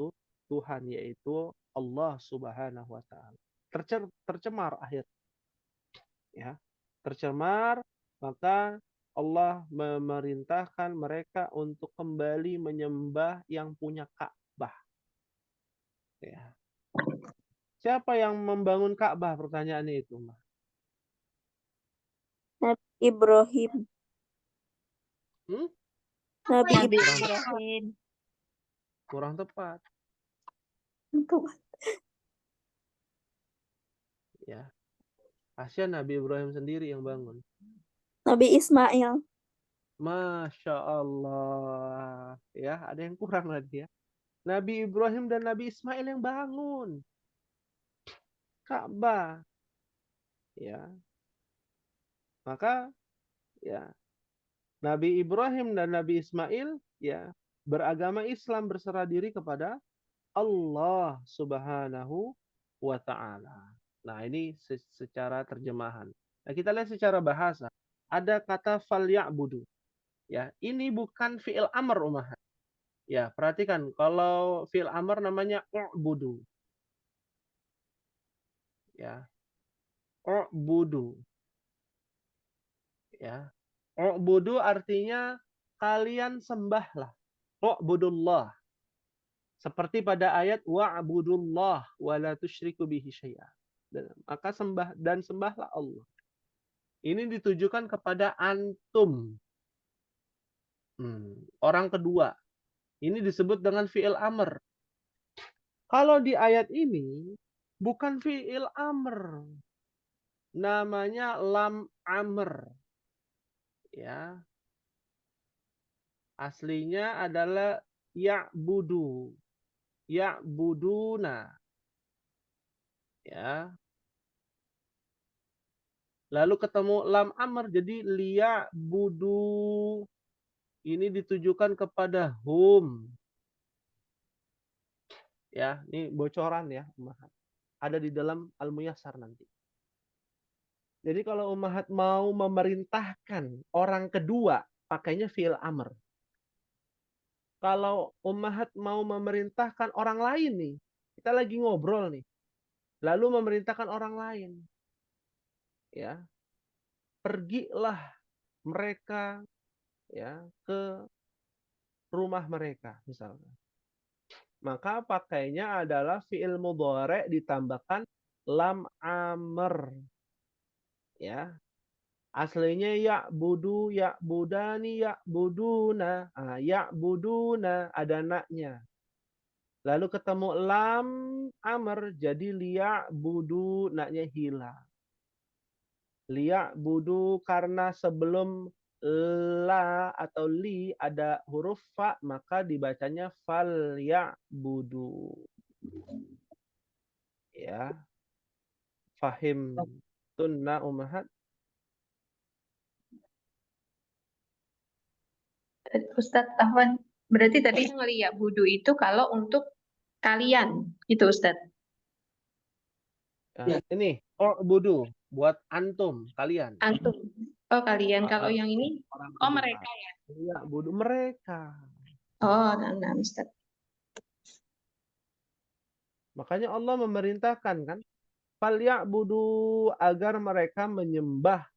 Tuhan, yaitu Allah Subhanahu wa taala. Tercemar akhir, ya. Tercemar, maka Allah memerintahkan mereka untuk kembali menyembah yang punya Ka'bah. Ya. Siapa yang membangun Ka'bah? Pertanyaannya itu, Mbak. Nabi Ibrahim. Hmm? Nabi Nabi Kurang, Ibrahim. kurang tepat. Ibrahim. Ya. Asya Nabi Ibrahim sendiri yang bangun. Nabi Ismail. Masya Allah. Ya, ada yang kurang lagi ya. Nabi Ibrahim dan Nabi Ismail yang bangun Ka'bah. Ya. Maka ya, Nabi Ibrahim dan Nabi Ismail ya beragama Islam, berserah diri kepada Allah Subhanahu wa taala. Nah, ini secara terjemahan. Nah, kita lihat secara bahasa. Ada kata falya'budu. Ya, ini bukan fi'il amr umahat. Ya, perhatikan kalau fi'il amr namanya u'budu. Ya. U'budu. Ya. U'budu artinya kalian sembahlah. U'budullah. Seperti pada ayat wa'budullah wa la tusyriku bihi syai'a. Maka sembahlah Allah. Ini ditujukan kepada antum. Orang kedua. Ini disebut dengan fi'il amr. Kalau di ayat ini bukan fi'il amr. Namanya lam amr. Ya. Aslinya adalah ya'budu. Ya'buduna. Ya. Lalu ketemu lam amr jadi liya'budu. Ini ditujukan kepada hum. Ya, ini bocoran ya, Ummahat. Ada di dalam Al-Muyassar nanti. Jadi kalau Ummahat mau memerintahkan orang kedua, pakainya fi'il amr. Kalau Ummahat mau memerintahkan orang lain nih, kita lagi ngobrol nih, lalu memerintahkan orang lain, ya, pergilah mereka ya ke rumah mereka misalnya. Maka pakainya adalah fi'il mudhari' ditambahkan lam amr. Ya. Aslinya ya'budu, ya'budani, ya'buduna. Ya'buduna ada naknya. Lalu ketemu lam amr jadi liya'budu, naknya hilang. Liya'budu karena sebelum la atau li ada huruf fa, maka dibacanya fal ya'budu. Ya. Fahim tunna ummahat. Ustadz Afwan, berarti tadi yang liya budu itu kalau untuk kalian, gitu Ustadz. Ini budu buat antum, kalian. Antum. Oh kalian, kalau yang ini, Orang oh kedua. mereka ya. Iya, budu mereka. Oh, nah Ustadz. Makanya Allah memerintahkan kan, falya'budu, agar mereka menyembah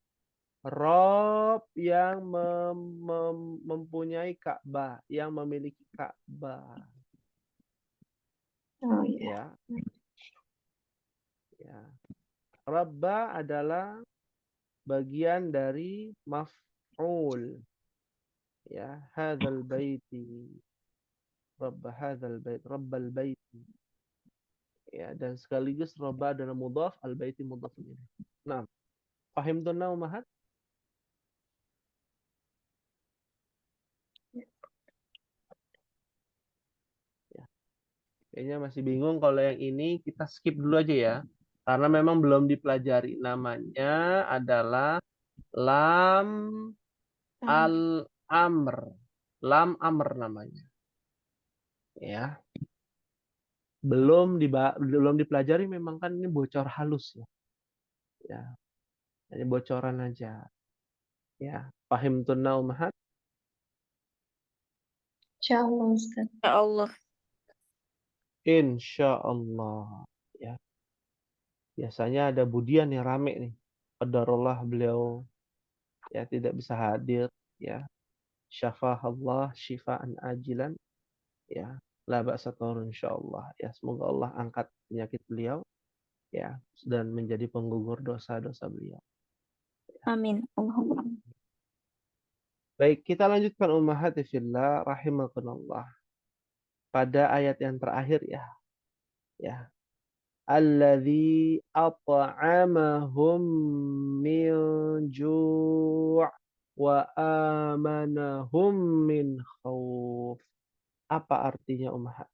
Rob yang mempunyai Ka'bah, yang memiliki Ka'bah. Oh iya. Ya. Ya. Rabba adalah bagian dari maf'ul. Ya, hadzal baiti. Rabb hadzal bait, rabbal baiti. Ya, dan sekaligus rabba adalah mudhaf, al baiti mudhaf ilaih. Nah, paham tunna ummahat? Ya. Kayaknya masih bingung. Kalau yang ini kita skip dulu aja ya. Karena memang belum dipelajari. Namanya adalah lam al-amr. Lam amr namanya. Ya. Belum dipelajari, memang kan ini bocor halus ya. Ya. Ini bocoran aja. Ya. Pahim tunna ummahat? Insyaallah Ustadz. Ya Allah. Insya Allah. Ya. Biasanya ada Budian yang rame nih. Qadarullah beliau ya tidak bisa hadir, ya. Syafahallah syifaan ajilan, ya. La ba'sa tahurun insyaallah, ya. Semoga Allah angkat penyakit beliau, ya, dan menjadi penggugur dosa-dosa beliau. Amin. Allahumma. Baik, kita lanjutkan ummahati fillah rahimakumullah. Pada ayat yang terakhir, ya. Ya. Alladzi at'amahum min ju' wa amanahum min khauf. Apa artinya ummahat?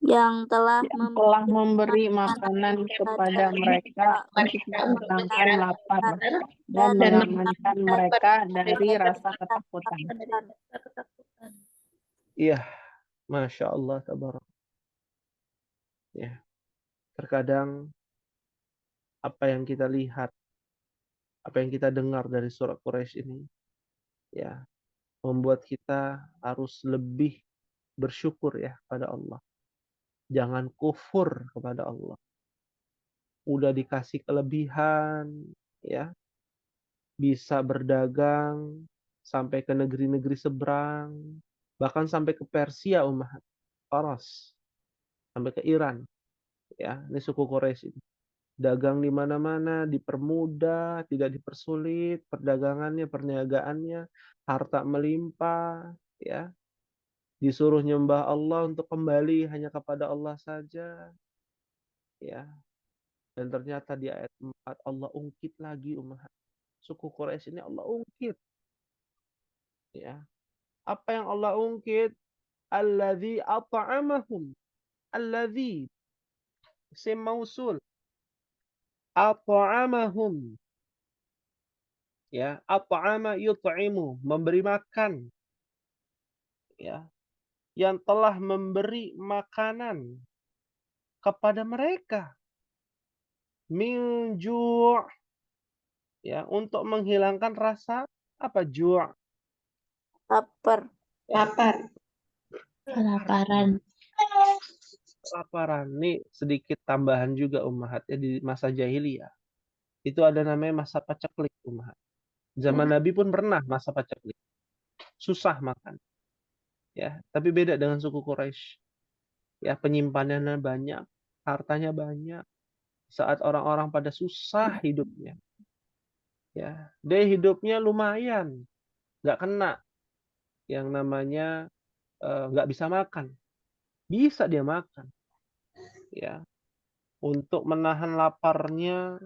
Yang telah telah memberi makanan kepada mereka untuk menghilangkan lapar dan mengamankan mereka dari rasa ketakutan. Ketakutan. Iya, Masya Allah, tabarak. Ya, terkadang apa yang kita lihat, apa yang kita dengar dari surat Quraisy ini, ya, membuat kita harus lebih bersyukur ya pada Allah. Jangan kufur kepada Allah. Udah dikasih kelebihan, ya, bisa berdagang sampai ke negeri-negeri seberang, bahkan sampai ke Persia, Faras, sampai ke Iran, ya. Ini suku Quraisy ini. Dagang di mana-mana, dipermudah, tidak dipersulit, perdagangannya, perniagaannya, harta melimpah, ya. Disuruh nyembah Allah untuk kembali hanya kepada Allah saja, ya. Dan ternyata di ayat 4 Allah ungkit lagi suku Quraisy ini Allah ungkit, ya. Apa yang Allah ungkit? Alladzi at'amahum. Alladzi isim mausul. At'amahum. Ya, at'ama yut'imu, memberi makan. Ya, yang telah memberi makanan kepada mereka. Min ju', ya, untuk menghilangkan rasa apa ju'? Lapar. Lapar. Kelaparan. Kelaparan. Nih sedikit tambahan juga ummahatnya di masa jahiliyah. Itu ada namanya masa paceklik ummahat. Zaman Nabi pun pernah masa paceklik. Susah makan. Ya, tapi beda dengan suku Quraisy. Ya, penyimpanannya banyak, hartanya banyak. Saat orang-orang pada susah hidupnya, ya, dia hidupnya lumayan, nggak kena yang namanya nggak bisa makan. Bisa dia makan, ya. Untuk menahan laparnya,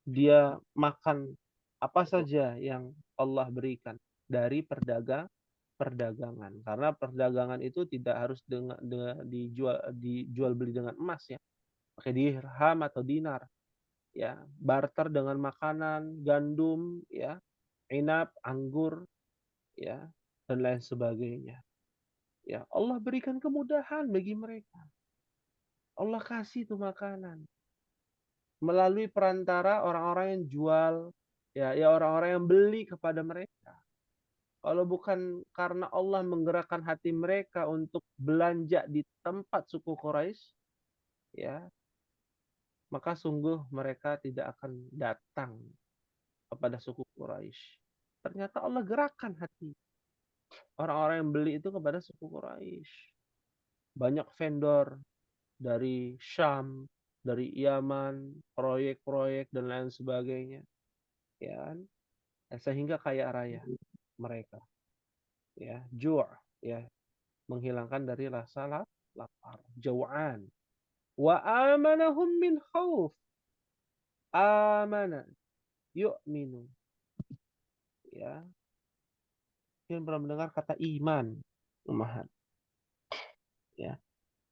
dia makan apa saja yang Allah berikan dari perdagangan. Karena perdagangan itu tidak harus dijual beli dengan emas, ya. Pakai dirham atau dinar, ya. Barter dengan makanan, gandum, ya, inap, anggur, ya, dan lain sebagainya. Ya, Allah berikan kemudahan bagi mereka. Allah kasih tuh makanan melalui perantara orang-orang yang jual, ya, orang-orang yang beli kepada mereka. Kalau bukan karena Allah menggerakkan hati mereka untuk belanja di tempat suku Quraisy, ya, maka sungguh mereka tidak akan datang kepada suku Quraisy. Ternyata Allah gerakkan hati orang-orang yang beli itu kepada suku Quraisy. Banyak vendor dari Syam, dari Yaman, proyek-proyek dan lain sebagainya, ya kan? Sehingga kaya raya mereka, ya, ju', ya, menghilangkan dari rasa lapar, jau'an. Wa amanahum min khauf. Amana yu'minu, ya. Mungkin pernah mendengar kata iman, ummahat, ya.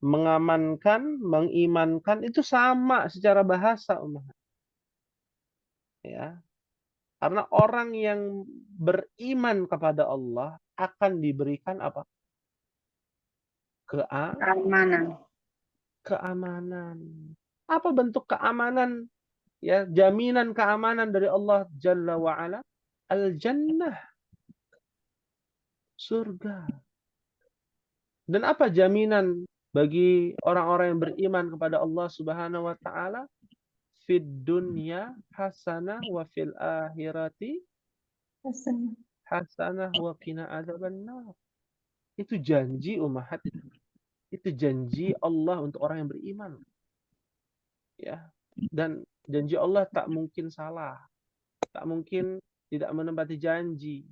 Mengamankan, mengimankan itu sama secara bahasa, ummahat, ya. Karena orang yang beriman kepada Allah akan diberikan apa? Keamanan. Keamanan. Apa bentuk keamanan? Ya, jaminan keamanan dari Allah Jalla wa'ala. Al-Jannah. Surga. Dan apa jaminan bagi orang-orang yang beriman kepada Allah Subhanahu wa taala? Fid dunya hasanah wa fil akhirati hasanah wa qina adzabannar. Itu janji ummahat itu. Itu janji Allah untuk orang yang beriman. Ya. Dan janji Allah tak mungkin salah. Tak mungkin tidak menepati janji.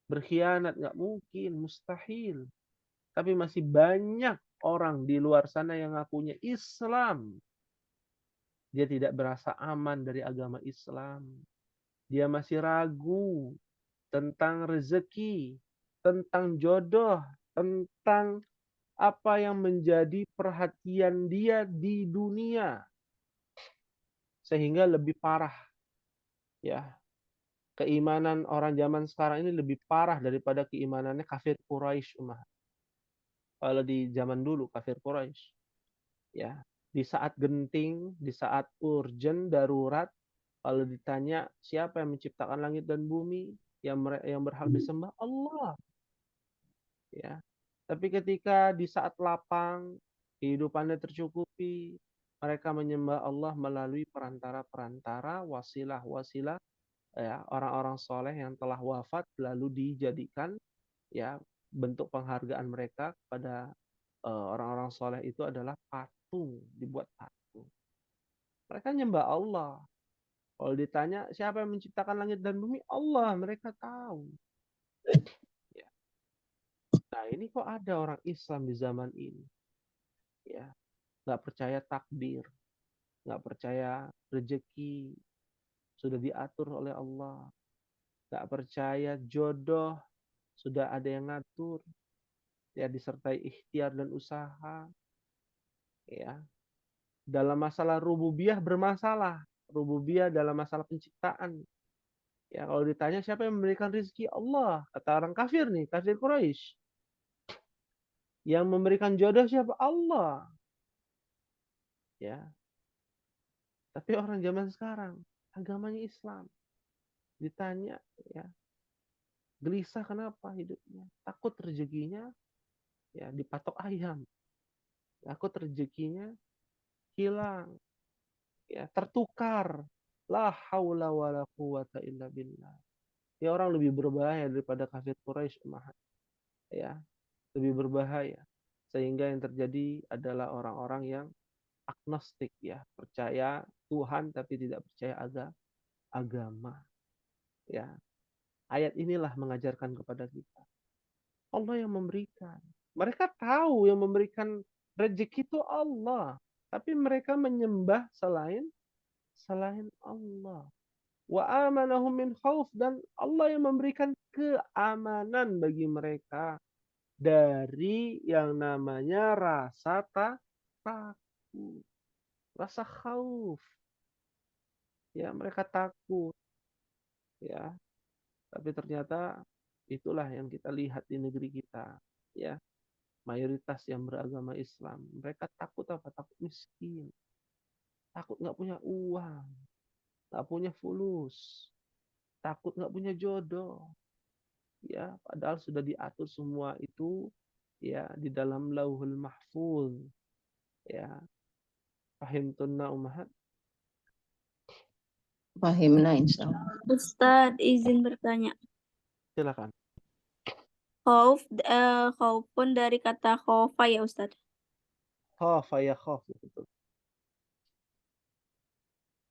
Berkhianat nggak mungkin, mustahil. Tapi masih banyak orang di luar sana yang ngakunya Islam. Dia tidak berasa aman dari agama Islam. Dia masih ragu tentang rezeki, tentang jodoh, tentang apa yang menjadi perhatian dia di dunia. Sehingga lebih parah. Ya, keimanan orang zaman sekarang ini lebih parah daripada keimanannya kafir Quraisy, kalau di zaman dulu kafir Quraisy. Ya, di saat genting, di saat urgent, darurat, kalau ditanya siapa yang menciptakan langit dan bumi, yang berhak disembah Allah. Ya. Tapi ketika di saat lapang, kehidupannya tercukupi, mereka menyembah Allah melalui perantara-perantara, wasilah-wasilah, ya, orang-orang soleh yang telah wafat lalu dijadikan, ya, bentuk penghargaan mereka kepada orang-orang soleh itu adalah patung, dibuat patung. Mereka nyembah Allah. Kalau ditanya siapa yang menciptakan langit dan bumi, Allah, mereka tahu. Ya. Nah, ini kok ada orang Islam di zaman ini, ya, nggak percaya takdir, nggak percaya rezeki sudah diatur oleh Allah, nggak percaya jodoh sudah ada yang ngatur, ya, disertai ikhtiar dan usaha, ya. Dalam masalah rububiyah bermasalah, rububiyah dalam masalah penciptaan. Ya, kalau ditanya siapa yang memberikan rezeki, Allah. Kata orang kafir nih, kafir Quraisy. Yang memberikan jodoh siapa? Allah. Ya. Tapi orang zaman sekarang, agamanya Islam. Ditanya, ya, gelisah kenapa hidupnya? Takut rezekinya, ya, dipatok ayam. Takut rezekinya hilang, ya, tertukar. La haula wala quwata illa billah. Ya, orang lebih berbahaya daripada kafir Quraisy, ya, lebih berbahaya. Sehingga yang terjadi adalah orang-orang yang agnostik, ya, percaya Tuhan tapi tidak percaya agama, ya. Ayat inilah mengajarkan kepada kita Allah yang memberikan. Mereka tahu yang memberikan rezeki itu Allah, tapi mereka menyembah selain Allah. Wa amanahum min khauf, dan Allah yang memberikan keamanan bagi mereka dari yang namanya rasa takut, rasa khauf. Ya, mereka takut, ya. Tapi ternyata itulah yang kita lihat di negeri kita, ya. Mayoritas yang beragama Islam, mereka takut apa? Takut miskin, takut nggak punya uang, nggak punya fulus, takut nggak punya jodoh, ya. Padahal sudah diatur semua itu, ya, di dalam Lauhul Mahfuz, ya. Fahim tunna umahat. Fahimna insyaallah. Ustadz izin bertanya. Silakan. Khaufun dari kata khaufa ya Ustadz. Khafa ya khaf, betul.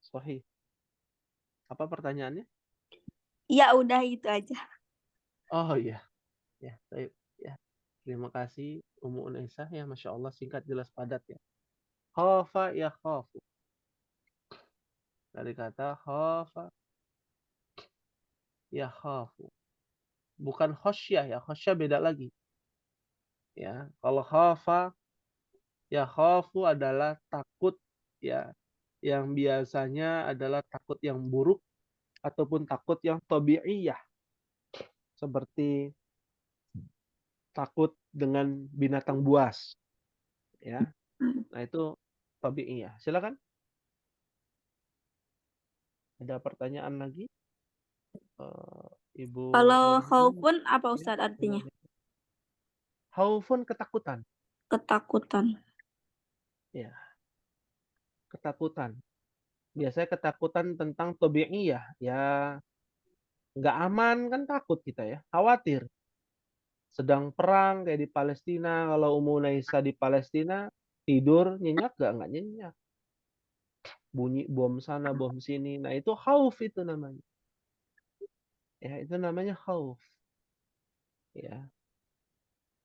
Sahih. Apa pertanyaannya? Ya udah itu aja. Oh iya, ya, baik, ya. Terima kasih Ummu Unaisah, ya, Masya Allah, singkat jelas padat, ya. Khafa ya khafu. Dari kata khafa ya khafu. Bukan khosyah, ya. Khosyah beda lagi. Ya, kalau khafa ya khafu adalah takut, ya, yang biasanya adalah takut yang buruk ataupun takut yang tabi'iyah. Seperti takut dengan binatang buas, ya. Nah, itu tabi'iyah. Silakan. Ada pertanyaan lagi? Ibu Kalau Nurhadin, khaufun apa ya, Ustadz artinya? Khaufun ketakutan. Ketakutan. Ya, ketakutan. Biasanya ketakutan tentang tabi'iyah, ya, nggak aman kan takut kita ya, khawatir. Sedang perang kayak di Palestina, kalau Ummu Naisa di Palestina tidur nyenyak nggak nyenyak. Bunyi bom sana, bom sini. Nah itu khauf itu namanya. Ya itu namanya khauf. Ya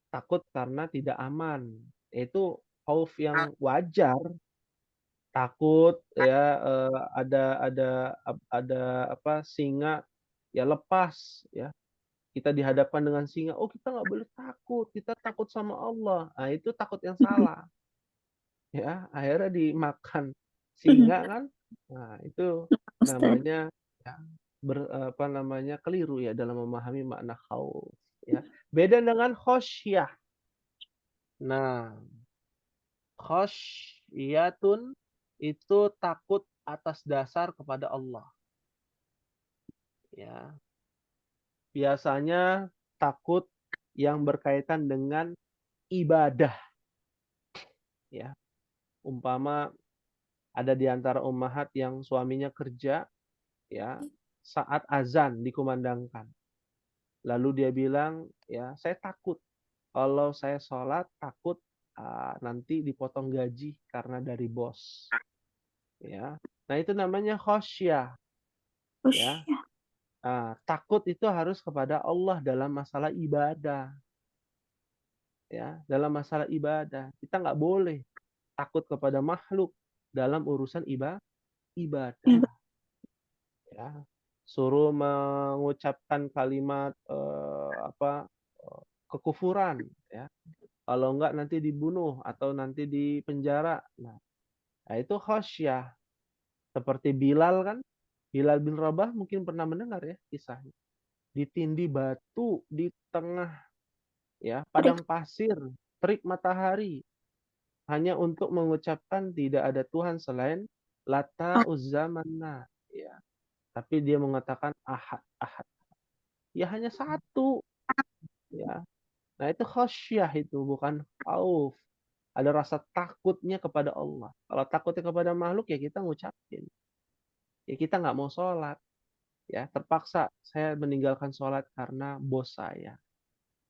takut karena tidak aman. Itu khauf yang wajar. Takut ya ada apa singa ya lepas ya. Kita dihadapkan dengan singa, oh kita nggak boleh takut, kita takut sama Allah. Nah itu takut yang salah. Ya, akhirnya dimakan singa kan. Nah, itu Ustaz. namanya ya, apa namanya keliru ya dalam memahami makna khauf ya. Beda dengan khosyah. Nah, khosyatun itu takut atas dasar kepada Allah ya. Biasanya takut yang berkaitan dengan ibadah ya. Umpama ada di antara ummahat yang suaminya kerja ya, saat azan dikumandangkan. Lalu dia bilang, ya saya takut kalau saya sholat takut nanti dipotong gaji karena dari bos. Ya, nah itu namanya khosyah. Ya, Usyah. takut itu harus kepada Allah dalam masalah ibadah. Ya, dalam masalah ibadah kita nggak boleh takut kepada makhluk dalam urusan ibadah. Ya, suruh mengucapkan kalimat kekufuran ya. Kalau enggak nanti dibunuh atau nanti dipenjara. Nah, itu khasyah. Seperti Bilal kan, Bilal bin Rabah mungkin pernah mendengar ya kisahnya. Ditindih batu di tengah ya padang pasir, terik matahari hanya untuk mengucapkan tidak ada Tuhan selain Lata, Uzza, Manna ya. Tapi dia mengatakan ahad, ahad. Ya hanya satu ya. Nah, itu khasyah itu bukan khauf. Ada rasa takutnya kepada Allah. Kalau takutnya kepada makhluk ya kita ngucapin. Ya kita nggak mau sholat. Ya terpaksa saya meninggalkan sholat karena bos saya.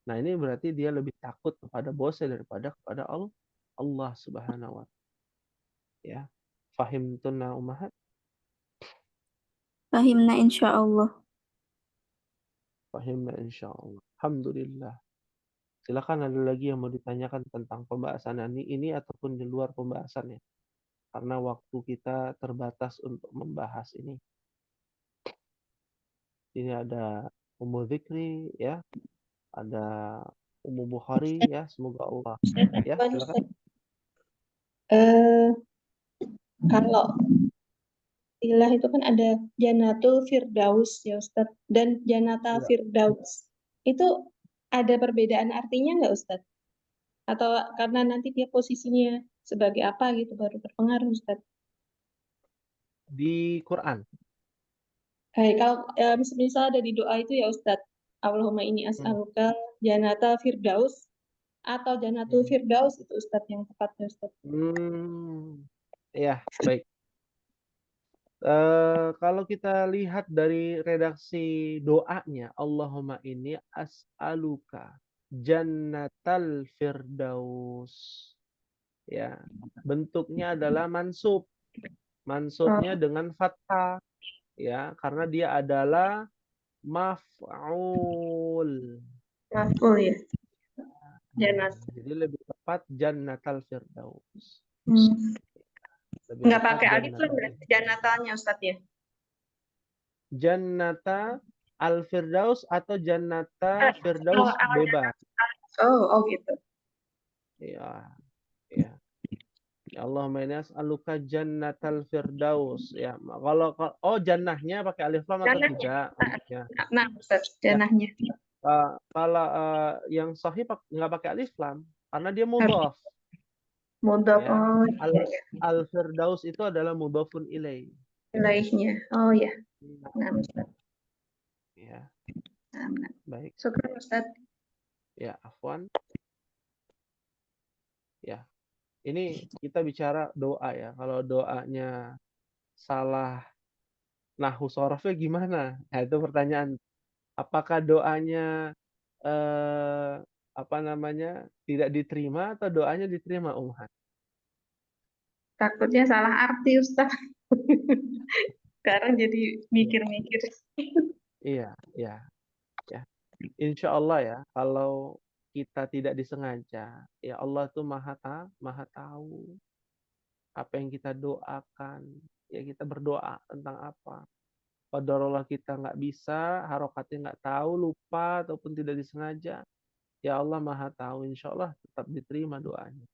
Nah ini berarti dia lebih takut kepada bosnya daripada kepada Allah. Allah Subhanahu wa Ta'ala. Ya. Fahim tunna umahat. Fahimna insyaallah. Fahimna insyaallah. Alhamdulillah. Silakan ada lagi yang mau ditanyakan tentang pembahasan ini ataupun di luar pembahasannya. Karena waktu kita terbatas untuk membahas ini. Ini ada Ummu Dzikri ya, ada Ummu Bukhari ya, semoga Allah ya, silakan. Kalau ilah itu kan ada Jannatul Firdaus ya Ustadz dan Jannatul Ya. Firdaus. Itu ada perbedaan artinya nggak Ustadz? Atau karena nanti dia posisinya sebagai apa gitu baru berpengaruh Ustadz? Di Quran. Kalau misal ada di doa itu ya Ustadz, Allahumma ini as'aluka Jannatul Firdaus atau Jannatul Firdaus itu Ustadz yang tepatnya Ustadz. Ya, baik. Kalau kita lihat dari redaksi doanya, Allahumma ini as'aluka Jannatal Firdaus. Ya, bentuknya adalah mansub. Mansubnya dengan fathah ya, karena dia adalah maf'ul. Maf'ul ya. Jannat. Jadi lebih tepat Jannatal Firdaus. Lebih Nggak tepat pakai alif lah Jannatal berarti Jannatalnya Ustadz ya. Jannata Al-Firdaus atau Jannata Firdaus bebas. Oh gitu. Ya, ya. Ya Allahumma inni as'aluka jannatal firdaus. Ya, kalau jannahnya pakai alif lam atau Jannahnya. tidak? Ya. Nah, Ustadz, jannahnya. Kalau yang sahih nggak pakai alif lam karena dia mudhaf. Mudhaf. Ya. Oh, Al-firdaus itu adalah mudhafun ilaih. ilaihnya. Oh ya. Nah, Ustadz. Ya. Nah. Baik. Syukur Ustadz. Ya, afwan. Ya. Ini kita bicara doa ya. Kalau doanya salah nahwu sorofnya gimana? Nah, itu pertanyaan. Apakah doanya tidak diterima atau doanya diterima, Umhat? Takutnya salah arti, Ustaz. Sekarang jadi mikir-mikir. Iya, iya, ya. Insya Allah ya, kalau kita tidak disengaja, ya Allah tuh maha tahu apa yang kita doakan. Ya kita berdoa tentang apa. Qadarullah kita nggak bisa, harokatnya nggak tahu, lupa ataupun tidak disengaja. Ya Allah maha tahu, insya Allah tetap diterima doanya.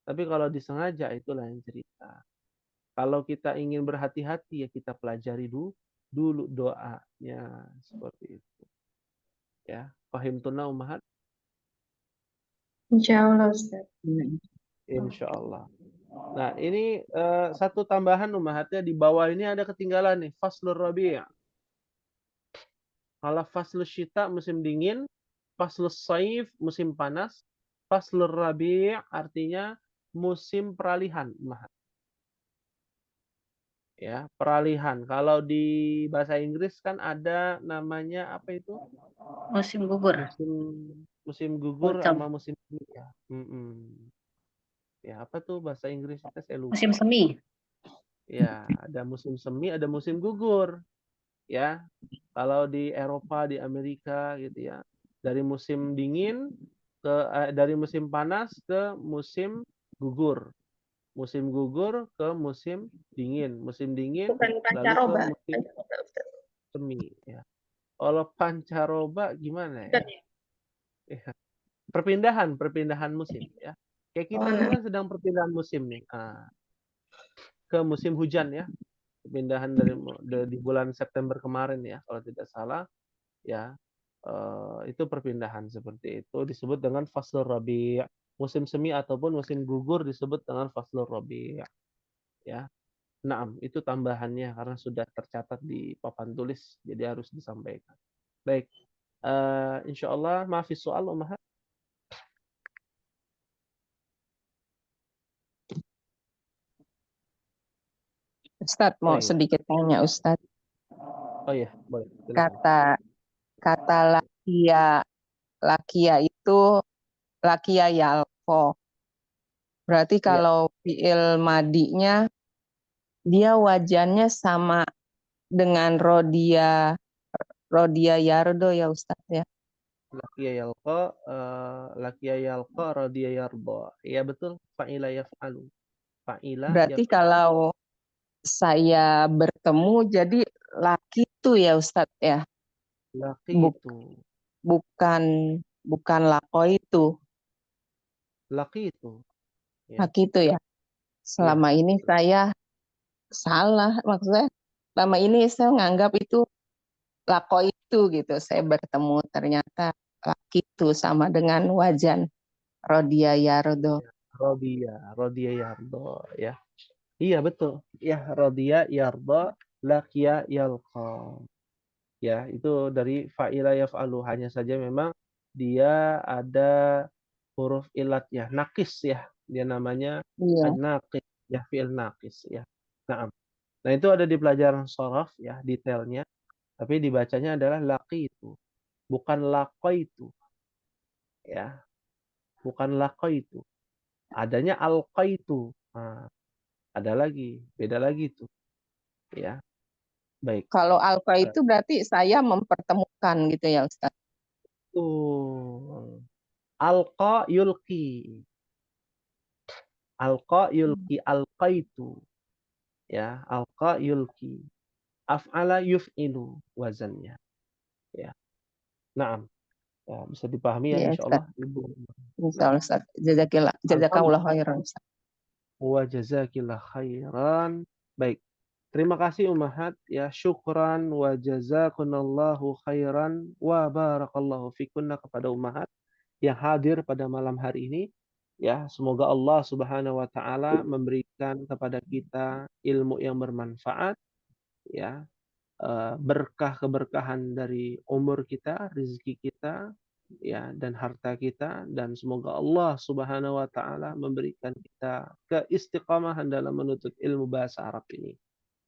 Tapi kalau disengaja itulah yang cerita. Kalau kita ingin berhati-hati ya kita pelajari dulu doanya seperti itu. Ya, paham tuna umahat? Insya Allah, Ustaz. Insya Allah. Nah, ini satu tambahan umahatnya di bawah ini ada ketinggalan nih, faslur rabi'. Kalau faslus syita musim dingin, faslus saif musim panas, faslur rabi' artinya musim peralihan, umahat. Ya, peralihan. Kalau di bahasa Inggris kan ada namanya apa itu? Musim gugur. Musim gugur Autumn. sama musim semi ya. Ya, apa tuh bahasa Inggrisnya saya lupa. Musim semi. Ya, ada musim semi, ada musim gugur. Ya. Kalau di Eropa, di Amerika gitu ya. Dari musim dingin dari musim panas ke musim gugur. Musim gugur ke musim dingin. Musim dingin Bukan lalu ke pancaroba. musim semi ya. Kalau pancaroba gimana ya? Bukan ya? Ya. Perpindahan musim ya. Kayak kita ini kan sedang perpindahan musim nih. Ke musim hujan ya. Perpindahan di bulan September kemarin ya kalau tidak salah ya. Itu perpindahan seperti itu disebut dengan faslur rabi'. Musim semi ataupun musim gugur disebut dengan faslur rabi' ya. Naam, itu tambahannya karena sudah tercatat di papan tulis jadi harus disampaikan. Baik. Insyaallah maafi soal Ummahat. Ustadz mau Baik. sedikit tanya Ustadz. Oh iya, boleh. Silakan. Kata lakia itu lakia yalko. Berarti Ya, kalau fiil madinya dia wajannya sama dengan rodia yardo ya Ustadz ya. lakiya yalqa radiya yarda. Ya betul, fa'ila yaf'alu. Fa'ila Berarti yaf'alu. kalau saya bertemu jadi laki itu ya Ustadz ya. Laki itu. Bukan lako itu. Laki itu. Ya. Laki itu ya. Selama Ya. ini saya salah, maksudnya selama ini saya menganggap itu lako itu gitu. Saya bertemu ternyata laki itu sama dengan wajan rodia yardo. Rodiya yarda ya. Iya betul. Ya, rodiya yarda lakiya yalqa. Ya, itu dari fa'ila yaf'alu. Hanya saja memang dia ada huruf ilatnya, nakis ya. Dia namanya Iya. an-naqis, ya fi'il naqis ya. Nah, itu ada di pelajaran shoraf ya, detailnya. Tapi dibacanya adalah laki itu, bukan laqaitu. Ya, bukan laqaitu. Adanya alqaitu. Nah, ada lagi, beda lagi itu. Ya, baik. Kalau alfa itu berarti saya mempertemukan gitu ya Ustaz. Alqa yulqi. Alqa yulqi, alqaitu. Ya, alqa yulqi. Af'ala yuf'ilu wazannya. Ya. Naam. Ya, bisa dipahami ya Ya Ustaz. insyaallah Ibu. Insyaallah Ustaz. Jazakallah khairan Ustaz. Wa jazakillah khairan. Baik. Terima kasih Ummahat ya, syukran wa jazakunallahu khairan wa barakallahu fikunna kepada Ummahat yang hadir pada malam hari ini. Ya, semoga Allah Subhanahu wa taala memberikan kepada kita ilmu yang bermanfaat ya, berkah keberkahan dari umur kita, rezeki kita ya dan harta kita dan semoga Allah Subhanahu wa taala memberikan kita keistiqamahan dalam menuntut ilmu bahasa Arab ini.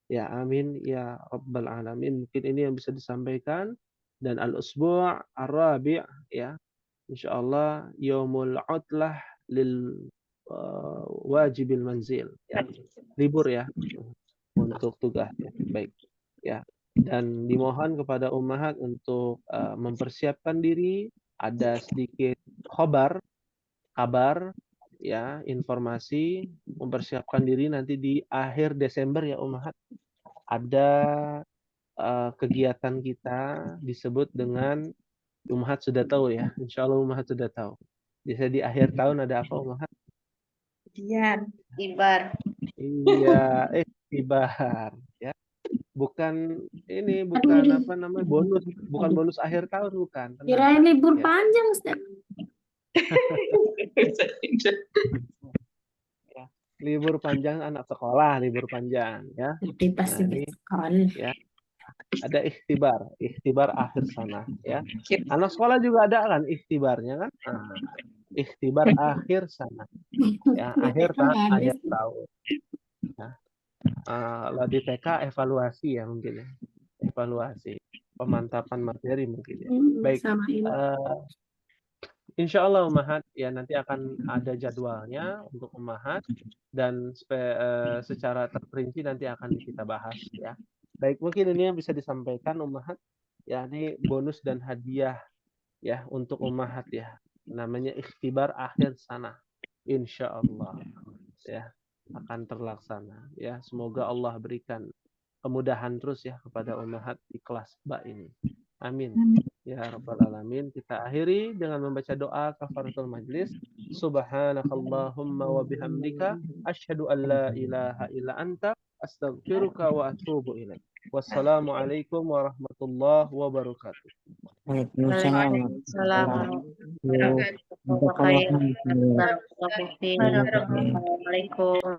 Ya amin ya rabbal alamin. Mungkin ini yang bisa disampaikan. Dan al-usbu' ar-rabi' ya, insyaallah yaumul utlah lil wajibil manzil ya. Libur ya untuk tugas ya. Baik ya. Dan dimohon kepada ummahat untuk mempersiapkan diri, ada sedikit kabar ya, informasi, mempersiapkan diri nanti di akhir Desember ya ummahat. Ada kegiatan kita disebut dengan ummahat sudah tahu ya. Insyaallah ummahat sudah tahu. Bisa di akhir tahun ada apa ummahat? Iya. Ibar. Iya, ikhtibar ya. Bukan ini, bukan apa namanya, bonus, bukan bonus akhir tahun, bukan. Tenang. Kirain libur Ya. panjang, Ustaz. Ya. Libur panjang anak sekolah, libur panjang ya. Tapi pasti Nah, ini sekolah. ya. Ada ikhtibar akhir sana ya. Anak sekolah juga ada kan ikhtibarnya kan? Nah, ikhtibar akhir sana. Ya, akhir tahun. Ya. Kalau di TK evaluasi ya mungkin ya. Evaluasi, pemantapan materi mungkin ya. Baik. Sama ini. Insya Allah ummahat ya nanti akan ada jadwalnya untuk ummahat dan secara terperinci nanti akan kita bahas ya. Baik, mungkin ini yang bisa disampaikan ummahat ya, ini bonus dan hadiah ya untuk ummahat ya. Namanya ikhtibar akhir sana. Insya Allah ya akan terlaksana ya. Semoga Allah berikan kemudahan terus ya kepada ummahat di kelas ba ini. Amin. Ya Rabbal Alamin. Kita akhiri dengan membaca doa kafaratul majlis. Subhanakallahumma wa bihamdika asyhadu an la ilaha illa anta astaghfiruka wa atubu ilaik. Wassalamualaikum warahmatullahi wabarakatuh. Waalaikumsalam. Waalaikumsalam warahmatullahi wabarakatuh. Assalamualaikum.